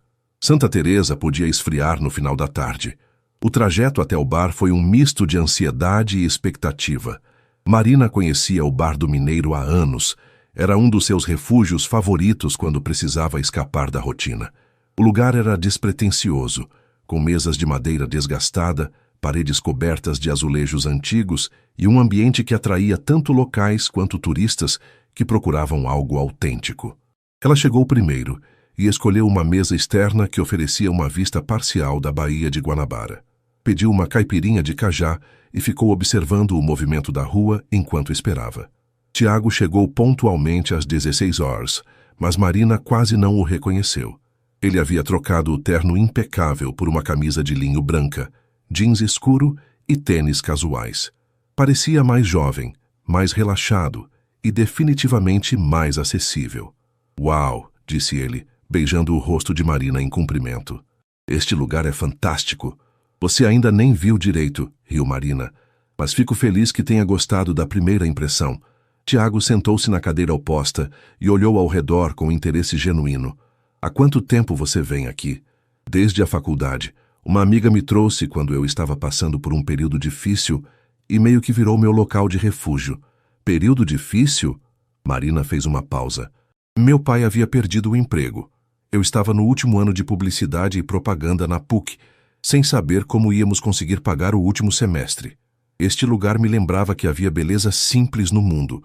Santa Teresa podia esfriar no final da tarde. O trajeto até o bar foi um misto de ansiedade e expectativa. Marina conhecia o Bar do Mineiro há anos. Era um dos seus refúgios favoritos quando precisava escapar da rotina. O lugar era despretensioso, com mesas de madeira desgastada, paredes cobertas de azulejos antigos e um ambiente que atraía tanto locais quanto turistas que procuravam algo autêntico. Ela chegou primeiro e escolheu uma mesa externa que oferecia uma vista parcial da Baía de Guanabara. Pediu uma caipirinha de cajá e ficou observando o movimento da rua enquanto esperava. Tiago chegou pontualmente às 16 horas, mas Marina quase não o reconheceu. Ele havia trocado o terno impecável por uma camisa de linho branca, jeans escuro e tênis casuais. Parecia mais jovem, mais relaxado e definitivamente mais acessível. "Uau!", disse ele, beijando o rosto de Marina em cumprimento. "Este lugar é fantástico. Você ainda nem viu direito", riu Marina. "Mas fico feliz que tenha gostado da primeira impressão." Tiago sentou-se na cadeira oposta e olhou ao redor com interesse genuíno. "Há quanto tempo você vem aqui?" "Desde a faculdade. Uma amiga me trouxe quando eu estava passando por um período difícil e meio que virou meu local de refúgio." "Período difícil?" Marina fez uma pausa. "Meu pai havia perdido o emprego. Eu estava no último ano de publicidade e propaganda na PUC, sem saber como íamos conseguir pagar o último semestre. Este lugar me lembrava que havia beleza simples no mundo,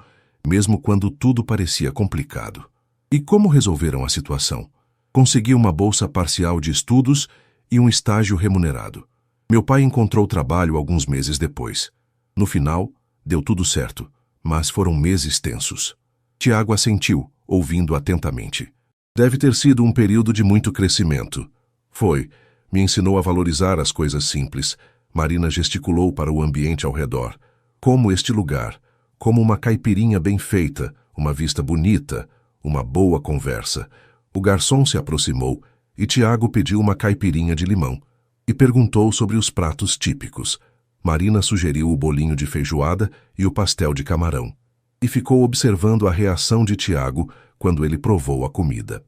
mesmo quando tudo parecia complicado." "E como resolveram a situação?" "Consegui uma bolsa parcial de estudos e um estágio remunerado. Meu pai encontrou trabalho alguns meses depois. No final, deu tudo certo, mas foram meses tensos." Tiago assentiu, ouvindo atentamente. "Deve ter sido um período de muito crescimento." "Foi. Me ensinou a valorizar as coisas simples." Marina gesticulou para o ambiente ao redor. "Como este lugar, como uma caipirinha bem feita, uma vista bonita, uma boa conversa." O garçom se aproximou e Tiago pediu uma caipirinha de limão e perguntou sobre os pratos típicos. Marina sugeriu o bolinho de feijoada e o pastel de camarão, e ficou observando a reação de Tiago quando ele provou a comida.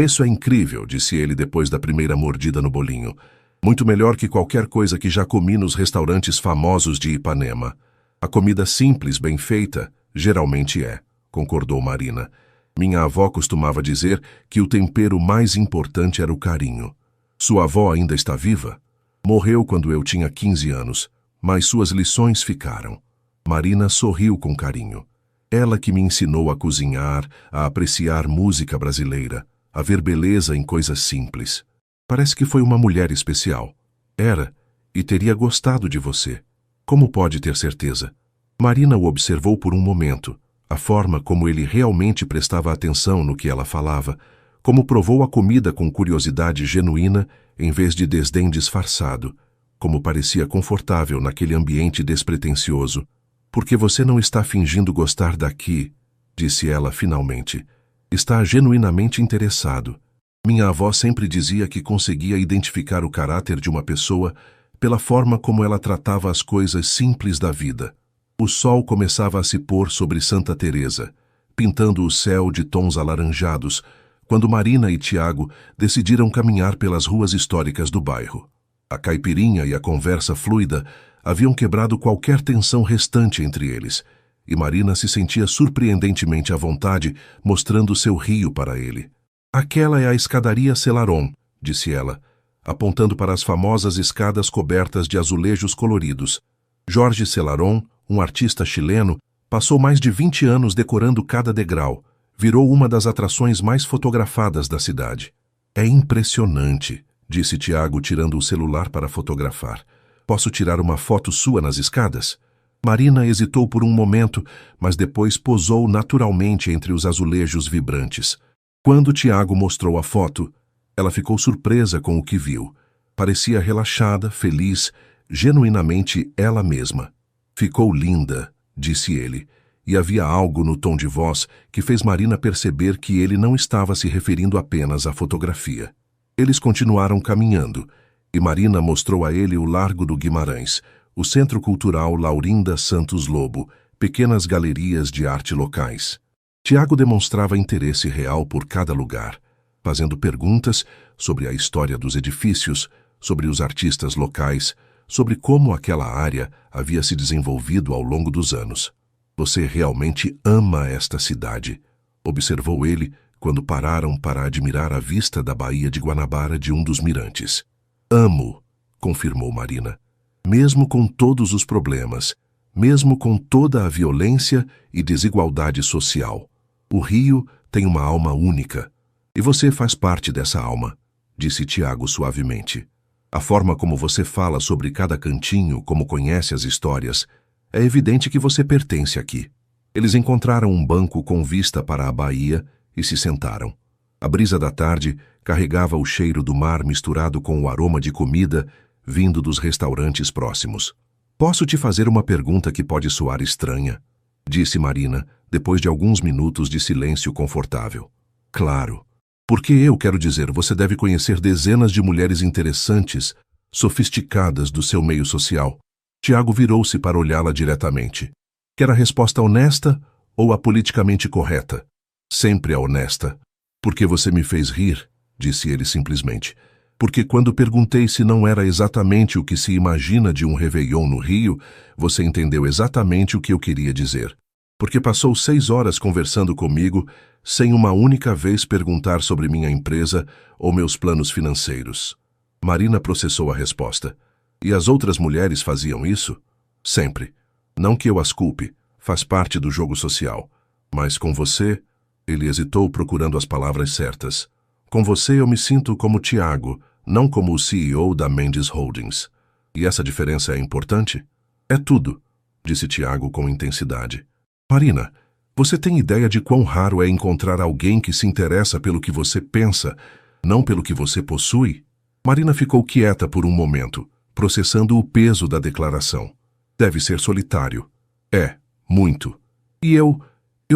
"Isso é incrível", disse ele depois da primeira mordida no bolinho. "Muito melhor que qualquer coisa que já comi nos restaurantes famosos de Ipanema." "A comida simples, bem feita, geralmente é", concordou Marina. "Minha avó costumava dizer que o tempero mais importante era o carinho." "Sua avó ainda está viva?" "Morreu quando eu tinha 15 anos, mas suas lições ficaram." Marina sorriu com carinho. "Ela que me ensinou a cozinhar, a apreciar música brasileira, a ver beleza em coisas simples. Parece que foi uma mulher especial." "Era, e teria gostado de você." "Como pode ter certeza?" Marina o observou por um momento. A forma como ele realmente prestava atenção no que ela falava, como provou a comida com curiosidade genuína em vez de desdém disfarçado, como parecia confortável naquele ambiente despretensioso. "Porque você não está fingindo gostar daqui", disse ela finalmente. "Está genuinamente interessado." Minha avó sempre dizia que conseguia identificar o caráter de uma pessoa pela forma como ela tratava as coisas simples da vida. O sol começava a se pôr sobre Santa Teresa, pintando o céu de tons alaranjados, quando Marina e Tiago decidiram caminhar pelas ruas históricas do bairro. A caipirinha e a conversa fluida haviam quebrado qualquer tensão restante entre eles, e Marina se sentia surpreendentemente à vontade, mostrando seu rio para ele. "Aquela é a escadaria Celaron", disse ela, apontando para as famosas escadas cobertas de azulejos coloridos. Jorge Celaron, um artista chileno, passou mais de 20 anos decorando cada degrau. Virou uma das atrações mais fotografadas da cidade. "É impressionante", disse Tiago, tirando o celular para fotografar. "Posso tirar uma foto sua nas escadas?" Marina hesitou por um momento, mas depois posou naturalmente entre os azulejos vibrantes. Quando Tiago mostrou a foto, ela ficou surpresa com o que viu. Parecia relaxada, feliz, genuinamente ela mesma. Ficou linda, disse ele, e havia algo no tom de voz que fez Marina perceber que ele não estava se referindo apenas à fotografia. Eles continuaram caminhando, e Marina mostrou a ele o Largo do Guimarães, o Centro Cultural Laurinda Santos Lobo, pequenas galerias de arte locais. Tiago demonstrava interesse real por cada lugar, fazendo perguntas sobre a história dos edifícios, sobre os artistas locais, sobre como aquela área havia se desenvolvido ao longo dos anos. Você realmente ama esta cidade, observou ele quando pararam para admirar a vista da Baía de Guanabara de um dos mirantes. Amo, confirmou Marina, mesmo com todos os problemas, mesmo com toda a violência e desigualdade social. O Rio tem uma alma única, e você faz parte dessa alma, disse Tiago suavemente. A forma como você fala sobre cada cantinho, como conhece as histórias, é evidente que você pertence aqui. Eles encontraram um banco com vista para a baía e se sentaram. A brisa da tarde carregava o cheiro do mar misturado com o aroma de comida vindo dos restaurantes próximos. Posso te fazer uma pergunta que pode soar estranha, disse Marina, depois de alguns minutos de silêncio confortável. Claro. Porque eu quero dizer, você deve conhecer dezenas de mulheres interessantes, sofisticadas do seu meio social. Tiago virou-se para olhá-la diretamente. Quer a resposta honesta ou a politicamente correta? Sempre a honesta. Porque você me fez rir, disse ele simplesmente. Porque quando perguntei se não era exatamente o que se imagina de um réveillon no Rio, você entendeu exatamente o que eu queria dizer. Porque passou 6 horas conversando comigo, sem uma única vez perguntar sobre minha empresa ou meus planos financeiros. Marina processou a resposta. E as outras mulheres faziam isso? Sempre. Não que eu as culpe, faz parte do jogo social. Mas com você, ele hesitou procurando as palavras certas. Com você eu me sinto como Tiago, não como o CEO da Mendes Holdings. E essa diferença é importante? É tudo, disse Tiago com intensidade. Marina, você tem ideia de quão raro é encontrar alguém que se interessa pelo que você pensa, não pelo que você possui? Marina ficou quieta por um momento, processando o peso da declaração. Deve ser solitário. É, muito. E eu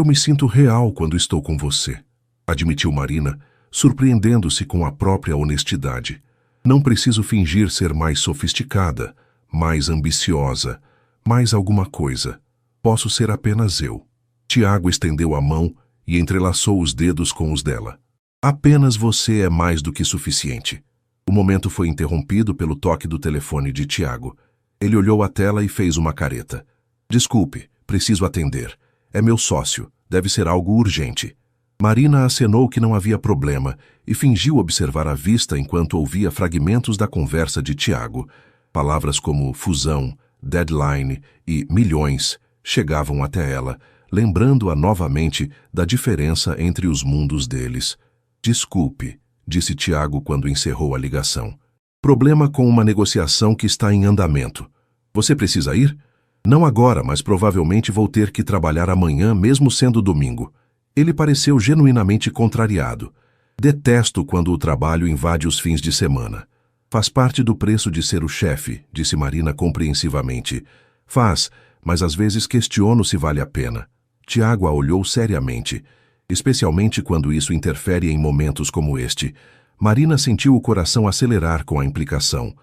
me sinto real quando estou com você, admitiu Marina, surpreendendo-se com a própria honestidade. Não preciso fingir ser mais sofisticada, mais ambiciosa, mais alguma coisa. Posso ser apenas eu. Tiago estendeu a mão e entrelaçou os dedos com os dela. Apenas você é mais do que suficiente. O momento foi interrompido pelo toque do telefone de Tiago. Ele olhou a tela e fez uma careta. Desculpe, preciso atender. É meu sócio, deve ser algo urgente. Marina acenou que não havia problema e fingiu observar a vista enquanto ouvia fragmentos da conversa de Tiago. Palavras como fusão, deadline e milhões chegavam até ela, lembrando-a novamente da diferença entre os mundos deles. Desculpe, disse Tiago quando encerrou a ligação. Problema com uma negociação que está em andamento. Você precisa ir? Não agora, mas provavelmente vou ter que trabalhar amanhã, mesmo sendo domingo. Ele pareceu genuinamente contrariado. Detesto quando o trabalho invade os fins de semana. Faz parte do preço de ser o chefe, disse Marina compreensivamente. Faz, mas às vezes questiono se vale a pena. Tiago a olhou seriamente, especialmente quando isso interfere em momentos como este. Marina sentiu o coração acelerar com a implicação.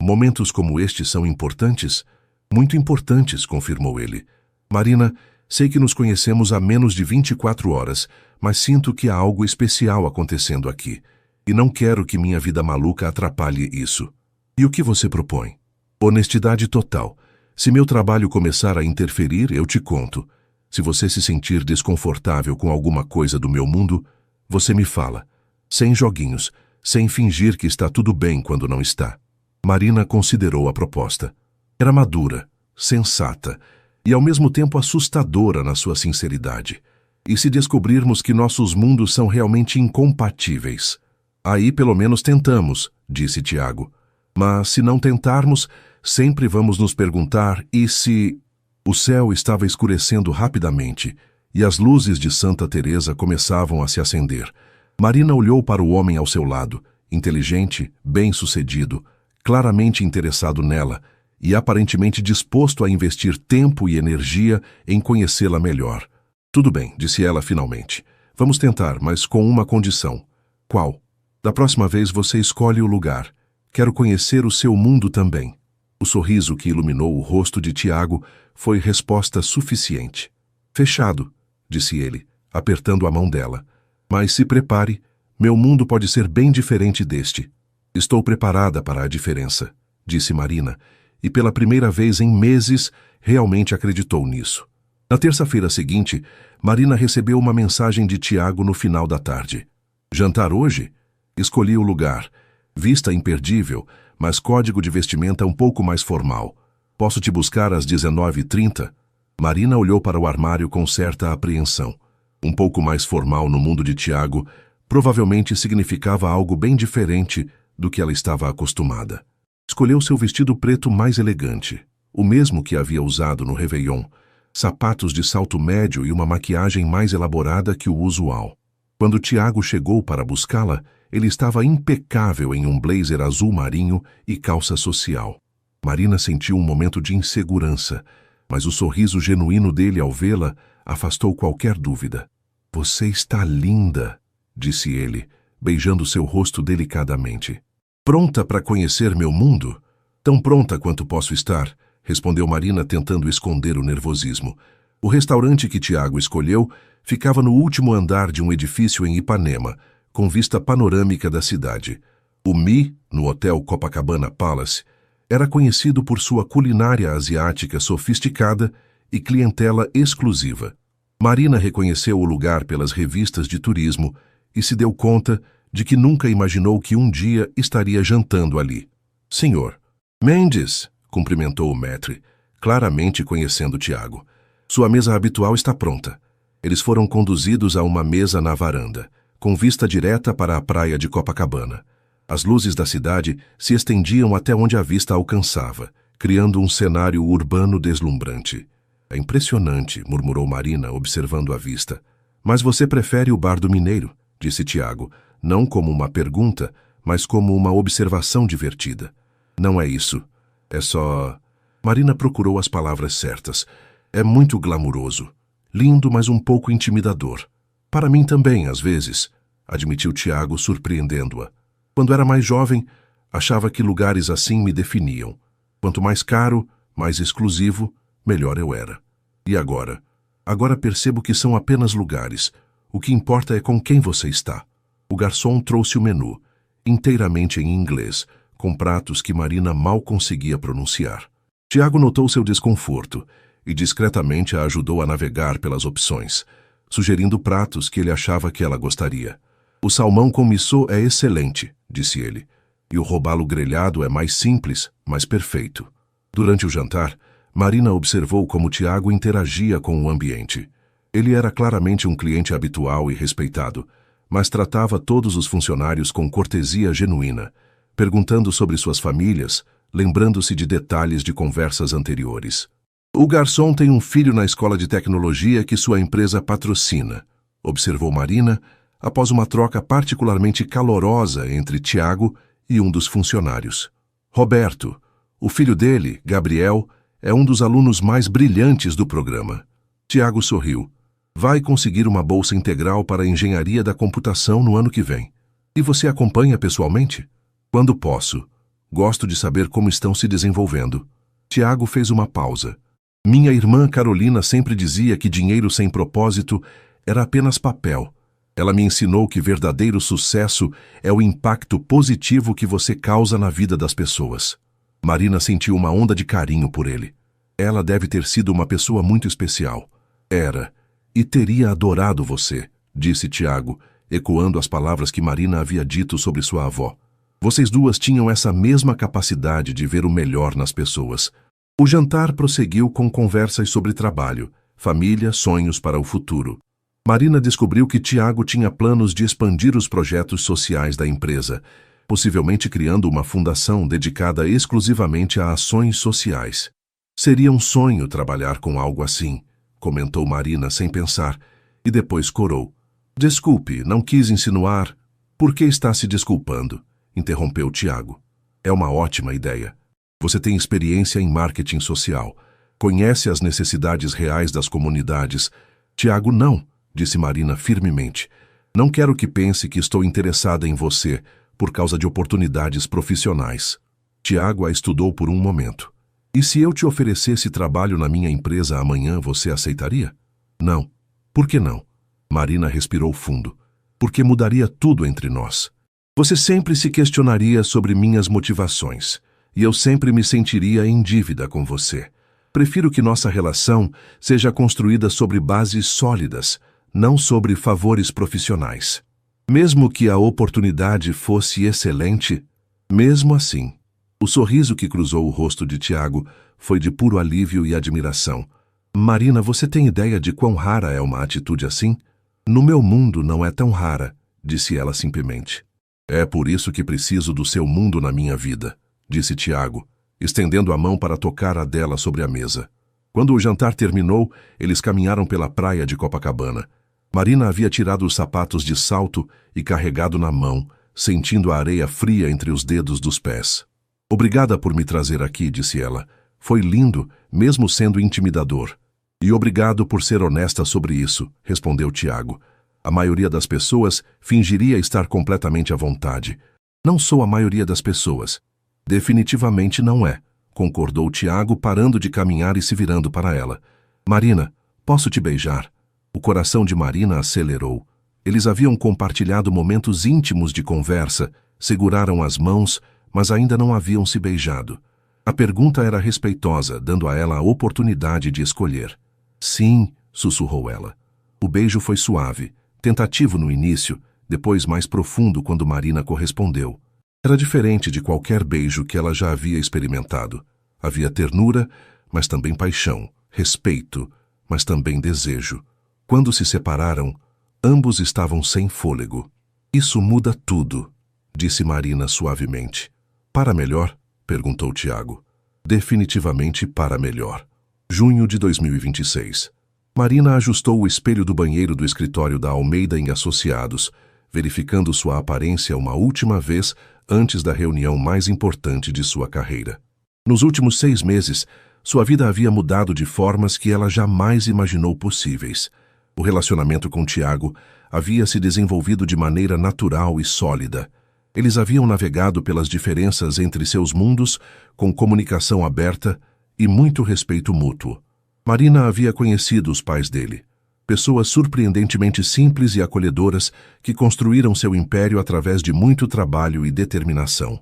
Momentos como este são importantes? Muito importantes, confirmou ele. Marina, sei que nos conhecemos há menos de 24 horas, mas sinto que há algo especial acontecendo aqui. E não quero que minha vida maluca atrapalhe isso. E o que você propõe? Honestidade total. Se meu trabalho começar a interferir, eu te conto. Se você se sentir desconfortável com alguma coisa do meu mundo, você me fala. Sem joguinhos, sem fingir que está tudo bem quando não está. Marina considerou a proposta. Era madura, sensata e ao mesmo tempo assustadora na sua sinceridade. E se descobrirmos que nossos mundos são realmente incompatíveis? Aí pelo menos tentamos, disse Tiago. Mas se não tentarmos, sempre vamos nos perguntar, e se... O céu estava escurecendo rapidamente, e as luzes de Santa Teresa começavam a se acender. Marina olhou para o homem ao seu lado, inteligente, bem-sucedido, claramente interessado nela, e aparentemente disposto a investir tempo e energia em conhecê-la melhor. Tudo bem, disse ela finalmente. Vamos tentar, mas com uma condição. Qual? Da próxima vez você escolhe o lugar. Quero conhecer o seu mundo também. O sorriso que iluminou o rosto de Tiago foi resposta suficiente. Fechado, disse ele, apertando a mão dela. Mas se prepare, meu mundo pode ser bem diferente deste. Estou preparada para a diferença, disse Marina, e pela primeira vez em meses realmente acreditou nisso. Na terça-feira seguinte, Marina recebeu uma mensagem de Tiago no final da tarde. Jantar hoje? Escolhi o lugar. Vista imperdível, mas código de vestimenta um pouco mais formal. Posso te buscar às 19h30? Marina olhou para o armário com certa apreensão. Um pouco mais formal no mundo de Tiago provavelmente significava algo bem diferente do que ela estava acostumada. Escolheu seu vestido preto mais elegante, o mesmo que havia usado no Réveillon, sapatos de salto médio e uma maquiagem mais elaborada que o usual. Quando Tiago chegou para buscá-la, ele estava impecável em um blazer azul marinho e calça social. Marina sentiu um momento de insegurança, mas o sorriso genuíno dele ao vê-la afastou qualquer dúvida. Você está linda, disse ele, beijando seu rosto delicadamente. Pronta para conhecer meu mundo? Tão pronta quanto posso estar, respondeu Marina tentando esconder o nervosismo. O restaurante que Tiago escolheu ficava no último andar de um edifício em Ipanema, com vista panorâmica da cidade. O Mi, no Hotel Copacabana Palace, era conhecido por sua culinária asiática sofisticada e clientela exclusiva. Marina reconheceu o lugar pelas revistas de turismo e se deu conta de que nunca imaginou que um dia estaria jantando ali. Senhor. Mendes, cumprimentou o maître, claramente conhecendo Tiago. Sua mesa habitual está pronta. Eles foram conduzidos a uma mesa na varanda, com vista direta para a praia de Copacabana. As luzes da cidade se estendiam até onde a vista alcançava, criando um cenário urbano deslumbrante. É impressionante, murmurou Marina, observando a vista. Mas você prefere o Bar do Mineiro, disse Tiago, não como uma pergunta, mas como uma observação divertida. Não é isso. É só... Marina procurou as palavras certas. É muito glamuroso. Lindo, mas um pouco intimidador. Para mim também, às vezes, admitiu Tiago, surpreendendo-a. Quando era mais jovem, achava que lugares assim me definiam. Quanto mais caro, mais exclusivo, melhor eu era. E agora? Agora percebo que são apenas lugares. O que importa é com quem você está. O garçom trouxe o menu, inteiramente em inglês, com pratos que Marina mal conseguia pronunciar. Tiago notou seu desconforto e discretamente a ajudou a navegar pelas opções, sugerindo pratos que ele achava que ela gostaria. O salmão com missô é excelente, disse ele, e o robalo grelhado é mais simples, mas perfeito. Durante o jantar, Marina observou como Tiago interagia com o ambiente. Ele era claramente um cliente habitual e respeitado, mas tratava todos os funcionários com cortesia genuína, perguntando sobre suas famílias, lembrando-se de detalhes de conversas anteriores. O garçom tem um filho na escola de tecnologia que sua empresa patrocina, observou Marina, após uma troca particularmente calorosa entre Tiago e um dos funcionários. Roberto, o filho dele, Gabriel, é um dos alunos mais brilhantes do programa. Tiago sorriu. Vai conseguir uma bolsa integral para a engenharia da computação no ano que vem. E você acompanha pessoalmente? Quando posso. Gosto de saber como estão se desenvolvendo. Tiago fez uma pausa. Minha irmã Carolina sempre dizia que dinheiro sem propósito era apenas papel. Ela me ensinou que verdadeiro sucesso é o impacto positivo que você causa na vida das pessoas. Marina sentiu uma onda de carinho por ele. Ela deve ter sido uma pessoa muito especial. Era. E teria adorado você, disse Tiago, ecoando as palavras que Marina havia dito sobre sua avó. Vocês duas tinham essa mesma capacidade de ver o melhor nas pessoas. O jantar prosseguiu com conversas sobre trabalho, família, sonhos para o futuro. Marina descobriu que Tiago tinha planos de expandir os projetos sociais da empresa, possivelmente criando uma fundação dedicada exclusivamente a ações sociais. Seria um sonho trabalhar com algo assim, comentou Marina sem pensar, e depois corou. Desculpe, não quis insinuar. Por que está se desculpando? Interrompeu Tiago. É uma ótima ideia. Você tem experiência em marketing social. Conhece as necessidades reais das comunidades. Tiago, não, disse Marina firmemente. Não quero que pense que estou interessada em você por causa de oportunidades profissionais. Tiago a estudou por um momento. E se eu te oferecesse trabalho na minha empresa amanhã, você aceitaria? Não. Por que não? Marina respirou fundo. Porque mudaria tudo entre nós. Você sempre se questionaria sobre minhas motivações, e eu sempre me sentiria em dívida com você. Prefiro que nossa relação seja construída sobre bases sólidas, não sobre favores profissionais. Mesmo que a oportunidade fosse excelente, mesmo assim, o sorriso que cruzou o rosto de Tiago foi de puro alívio e admiração. Marina, você tem ideia de quão rara é uma atitude assim? No meu mundo não é tão rara, disse ela simplesmente. É por isso que preciso do seu mundo na minha vida, disse Tiago, estendendo a mão para tocar a dela sobre a mesa. Quando o jantar terminou, eles caminharam pela praia de Copacabana. Marina havia tirado os sapatos de salto e carregado na mão, sentindo a areia fria entre os dedos dos pés. Obrigada por me trazer aqui, disse ela. Foi lindo, mesmo sendo intimidador. E obrigado por ser honesta sobre isso, respondeu Tiago. A maioria das pessoas fingiria estar completamente à vontade. Não sou a maioria das pessoas. Definitivamente não é, concordou Tiago, parando de caminhar e se virando para ela. Marina, posso te beijar? O coração de Marina acelerou. Eles haviam compartilhado momentos íntimos de conversa, seguraram as mãos, mas ainda não haviam se beijado. A pergunta era respeitosa, dando a ela a oportunidade de escolher. Sim, sussurrou ela. O beijo foi suave, tentativo no início, depois mais profundo quando Marina correspondeu. Era diferente de qualquer beijo que ela já havia experimentado. Havia ternura, mas também paixão, respeito, mas também desejo. Quando se separaram, ambos estavam sem fôlego. Isso muda tudo, disse Marina suavemente. Para melhor? Perguntou Tiago. Definitivamente para melhor. Junho de 2026. Marina ajustou o espelho do banheiro do escritório da Almeida em Associados, verificando sua aparência uma última vez antes da reunião mais importante de sua carreira. Nos últimos 6 meses, sua vida havia mudado de formas que ela jamais imaginou possíveis. O relacionamento com Tiago havia se desenvolvido de maneira natural e sólida. Eles haviam navegado pelas diferenças entre seus mundos com comunicação aberta e muito respeito mútuo. Marina havia conhecido os pais dele, pessoas surpreendentemente simples e acolhedoras que construíram seu império através de muito trabalho e determinação.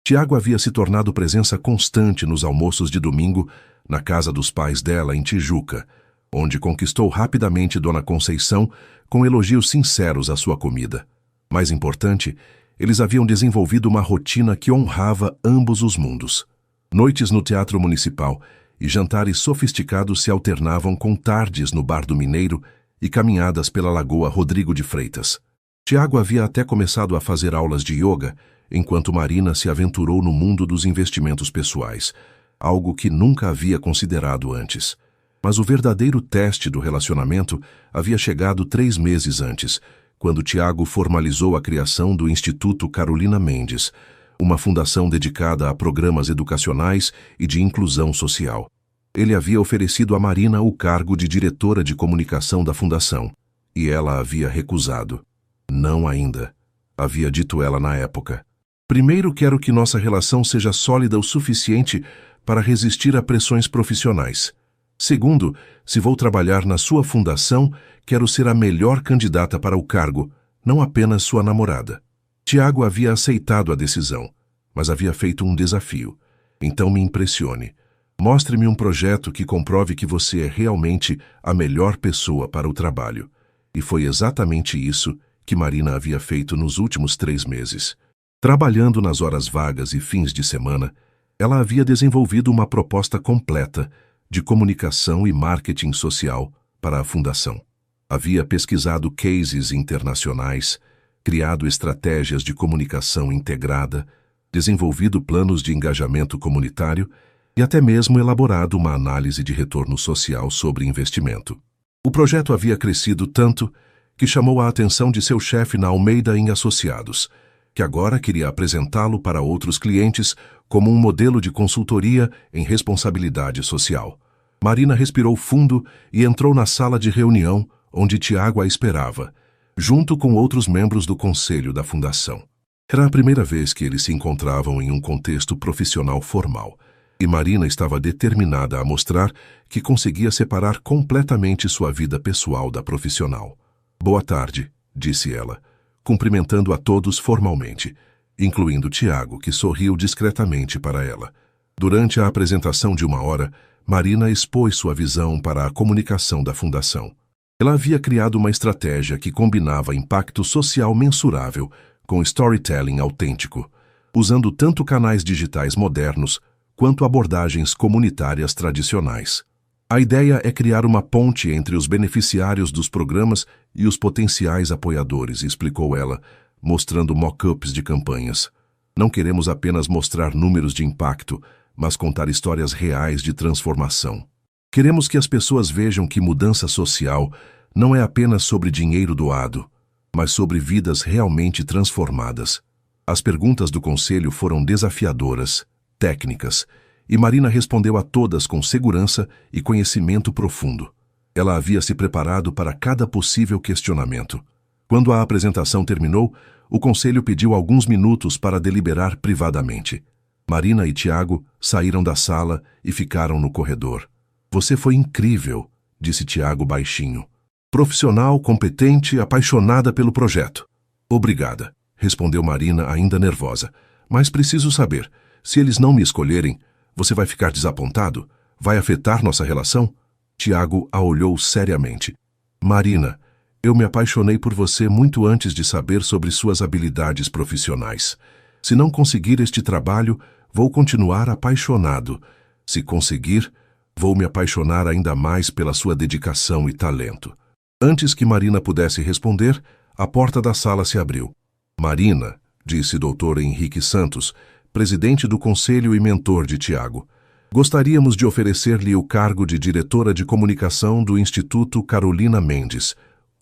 Tiago havia se tornado presença constante nos almoços de domingo na casa dos pais dela em Tijuca, onde conquistou rapidamente Dona Conceição com elogios sinceros à sua comida. Mais importante, eles haviam desenvolvido uma rotina que honrava ambos os mundos. Noites no Teatro Municipal e jantares sofisticados se alternavam com tardes no Bar do Mineiro e caminhadas pela Lagoa Rodrigo de Freitas. Tiago havia até começado a fazer aulas de yoga, enquanto Marina se aventurou no mundo dos investimentos pessoais, algo que nunca havia considerado antes. Mas o verdadeiro teste do relacionamento havia chegado 3 meses antes, quando Tiago formalizou a criação do Instituto Carolina Mendes, uma fundação dedicada a programas educacionais e de inclusão social. Ele havia oferecido a Marina o cargo de diretora de comunicação da fundação, e ela havia recusado. Não ainda, havia dito ela na época. Primeiro, quero que nossa relação seja sólida o suficiente para resistir a pressões profissionais. Segundo, se vou trabalhar na sua fundação, quero ser a melhor candidata para o cargo, não apenas sua namorada. Tiago havia aceitado a decisão, mas havia feito um desafio. Então me impressione. Mostre-me um projeto que comprove que você é realmente a melhor pessoa para o trabalho. E foi exatamente isso que Marina havia feito nos últimos 3 meses. Trabalhando nas horas vagas e fins de semana, ela havia desenvolvido uma proposta completa de comunicação e marketing social para a fundação. Havia pesquisado cases internacionais, criado estratégias de comunicação integrada, desenvolvido planos de engajamento comunitário e até mesmo elaborado uma análise de retorno social sobre investimento. O projeto havia crescido tanto que chamou a atenção de seu chefe na Almeida em Associados, que agora queria apresentá-lo para outros clientes como um modelo de consultoria em responsabilidade social. Marina respirou fundo e entrou na sala de reunião onde Tiago a esperava, junto com outros membros do conselho da fundação. Era a primeira vez que eles se encontravam em um contexto profissional formal, e Marina estava determinada a mostrar que conseguia separar completamente sua vida pessoal da profissional. "Boa tarde", disse ela, cumprimentando a todos formalmente, incluindo Tiago, que sorriu discretamente para ela. Durante a apresentação de 1 hora, Marina expôs sua visão para a comunicação da fundação. Ela havia criado uma estratégia que combinava impacto social mensurável com storytelling autêntico, usando tanto canais digitais modernos quanto abordagens comunitárias tradicionais. A ideia é criar uma ponte entre os beneficiários dos programas e os potenciais apoiadores, explicou ela, mostrando mock-ups de campanhas. Não queremos apenas mostrar números de impacto, mas contar histórias reais de transformação. Queremos que as pessoas vejam que mudança social não é apenas sobre dinheiro doado, mas sobre vidas realmente transformadas. As perguntas do conselho foram desafiadoras, técnicas, e Marina respondeu a todas com segurança e conhecimento profundo. Ela havia se preparado para cada possível questionamento. Quando a apresentação terminou, o conselho pediu alguns minutos para deliberar privadamente. Marina e Tiago saíram da sala e ficaram no corredor. "Você foi incrível", disse Tiago baixinho. "Profissional, competente, apaixonada pelo projeto." "Obrigada", respondeu Marina ainda nervosa. "Mas preciso saber, se eles não me escolherem, você vai ficar desapontado? Vai afetar nossa relação?" Tiago a olhou seriamente. "Marina, eu me apaixonei por você muito antes de saber sobre suas habilidades profissionais. Se não conseguir este trabalho, vou continuar apaixonado. Se conseguir, vou me apaixonar ainda mais pela sua dedicação e talento." Antes que Marina pudesse responder, a porta da sala se abriu. "Marina", disse Dr. Henrique Santos, presidente do conselho e mentor de Tiago, "gostaríamos de oferecer-lhe o cargo de diretora de comunicação do Instituto Carolina Mendes."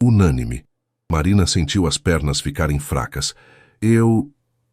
Unânime. Marina sentiu as pernas ficarem fracas.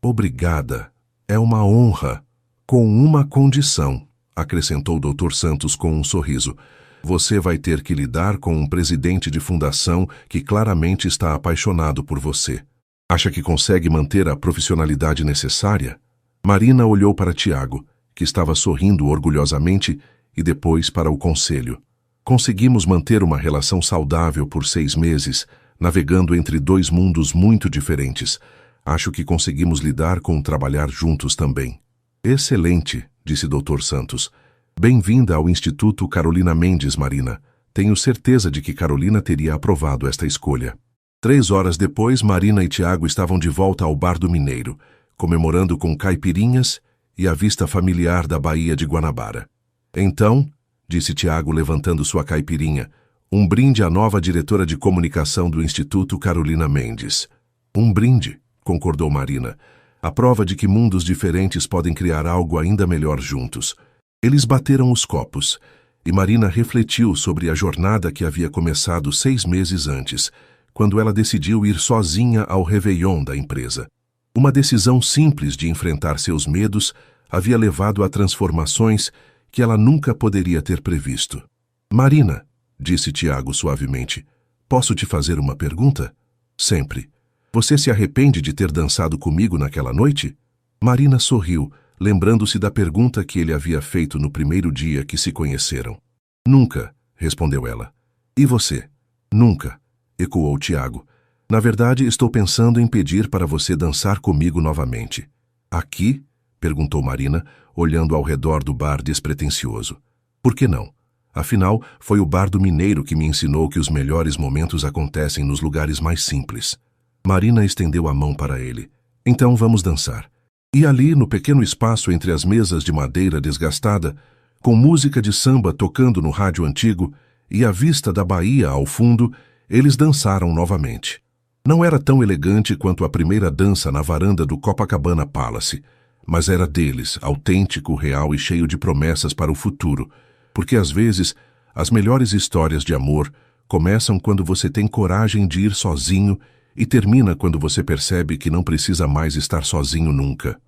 "Obrigada. É uma honra. Com uma condição", acrescentou Dr. Santos com um sorriso. "Você vai ter que lidar com um presidente de fundação que claramente está apaixonado por você. Acha que consegue manter a profissionalidade necessária?" Marina olhou para Tiago, que estava sorrindo orgulhosamente, e depois para o conselho. "Conseguimos manter uma relação saudável por 6 meses, navegando entre 2 mundos muito diferentes. Acho que conseguimos lidar com trabalhar juntos também." "Excelente", disse Dr. Santos. "Bem-vinda ao Instituto Carolina Mendes, Marina. Tenho certeza de que Carolina teria aprovado esta escolha." 3 horas depois, Marina e Tiago estavam de volta ao Bar do Mineiro, comemorando com caipirinhas e a vista familiar da Baía de Guanabara. "Então", disse Tiago levantando sua caipirinha, "um brinde à nova diretora de comunicação do Instituto Carolina Mendes." "Um brinde", concordou Marina. "A prova de que mundos diferentes podem criar algo ainda melhor juntos." Eles bateram os copos, e Marina refletiu sobre a jornada que havia começado 6 meses antes, quando ela decidiu ir sozinha ao Réveillon da empresa. Uma decisão simples de enfrentar seus medos havia levado a transformações que ela nunca poderia ter previsto. "Marina", disse Tiago suavemente, "posso te fazer uma pergunta?" "Sempre." "Você se arrepende de ter dançado comigo naquela noite?" Marina sorriu, lembrando-se da pergunta que ele havia feito no primeiro dia que se conheceram. "Nunca", respondeu ela. "E você?" "Nunca", ecoou Tiago. "Na verdade, estou pensando em pedir para você dançar comigo novamente." "Aqui?" perguntou Marina, olhando ao redor do bar despretensioso. "Por que não? Afinal, foi o Bar do Mineiro que me ensinou que os melhores momentos acontecem nos lugares mais simples." Marina estendeu a mão para ele. "Então vamos dançar." E ali, no pequeno espaço entre as mesas de madeira desgastada, com música de samba tocando no rádio antigo e a vista da Bahia ao fundo, eles dançaram novamente. Não era tão elegante quanto a primeira dança na varanda do Copacabana Palace, mas era deles, autêntico, real e cheio de promessas para o futuro, porque às vezes as melhores histórias de amor começam quando você tem coragem de ir sozinho e termina quando você percebe que não precisa mais estar sozinho nunca.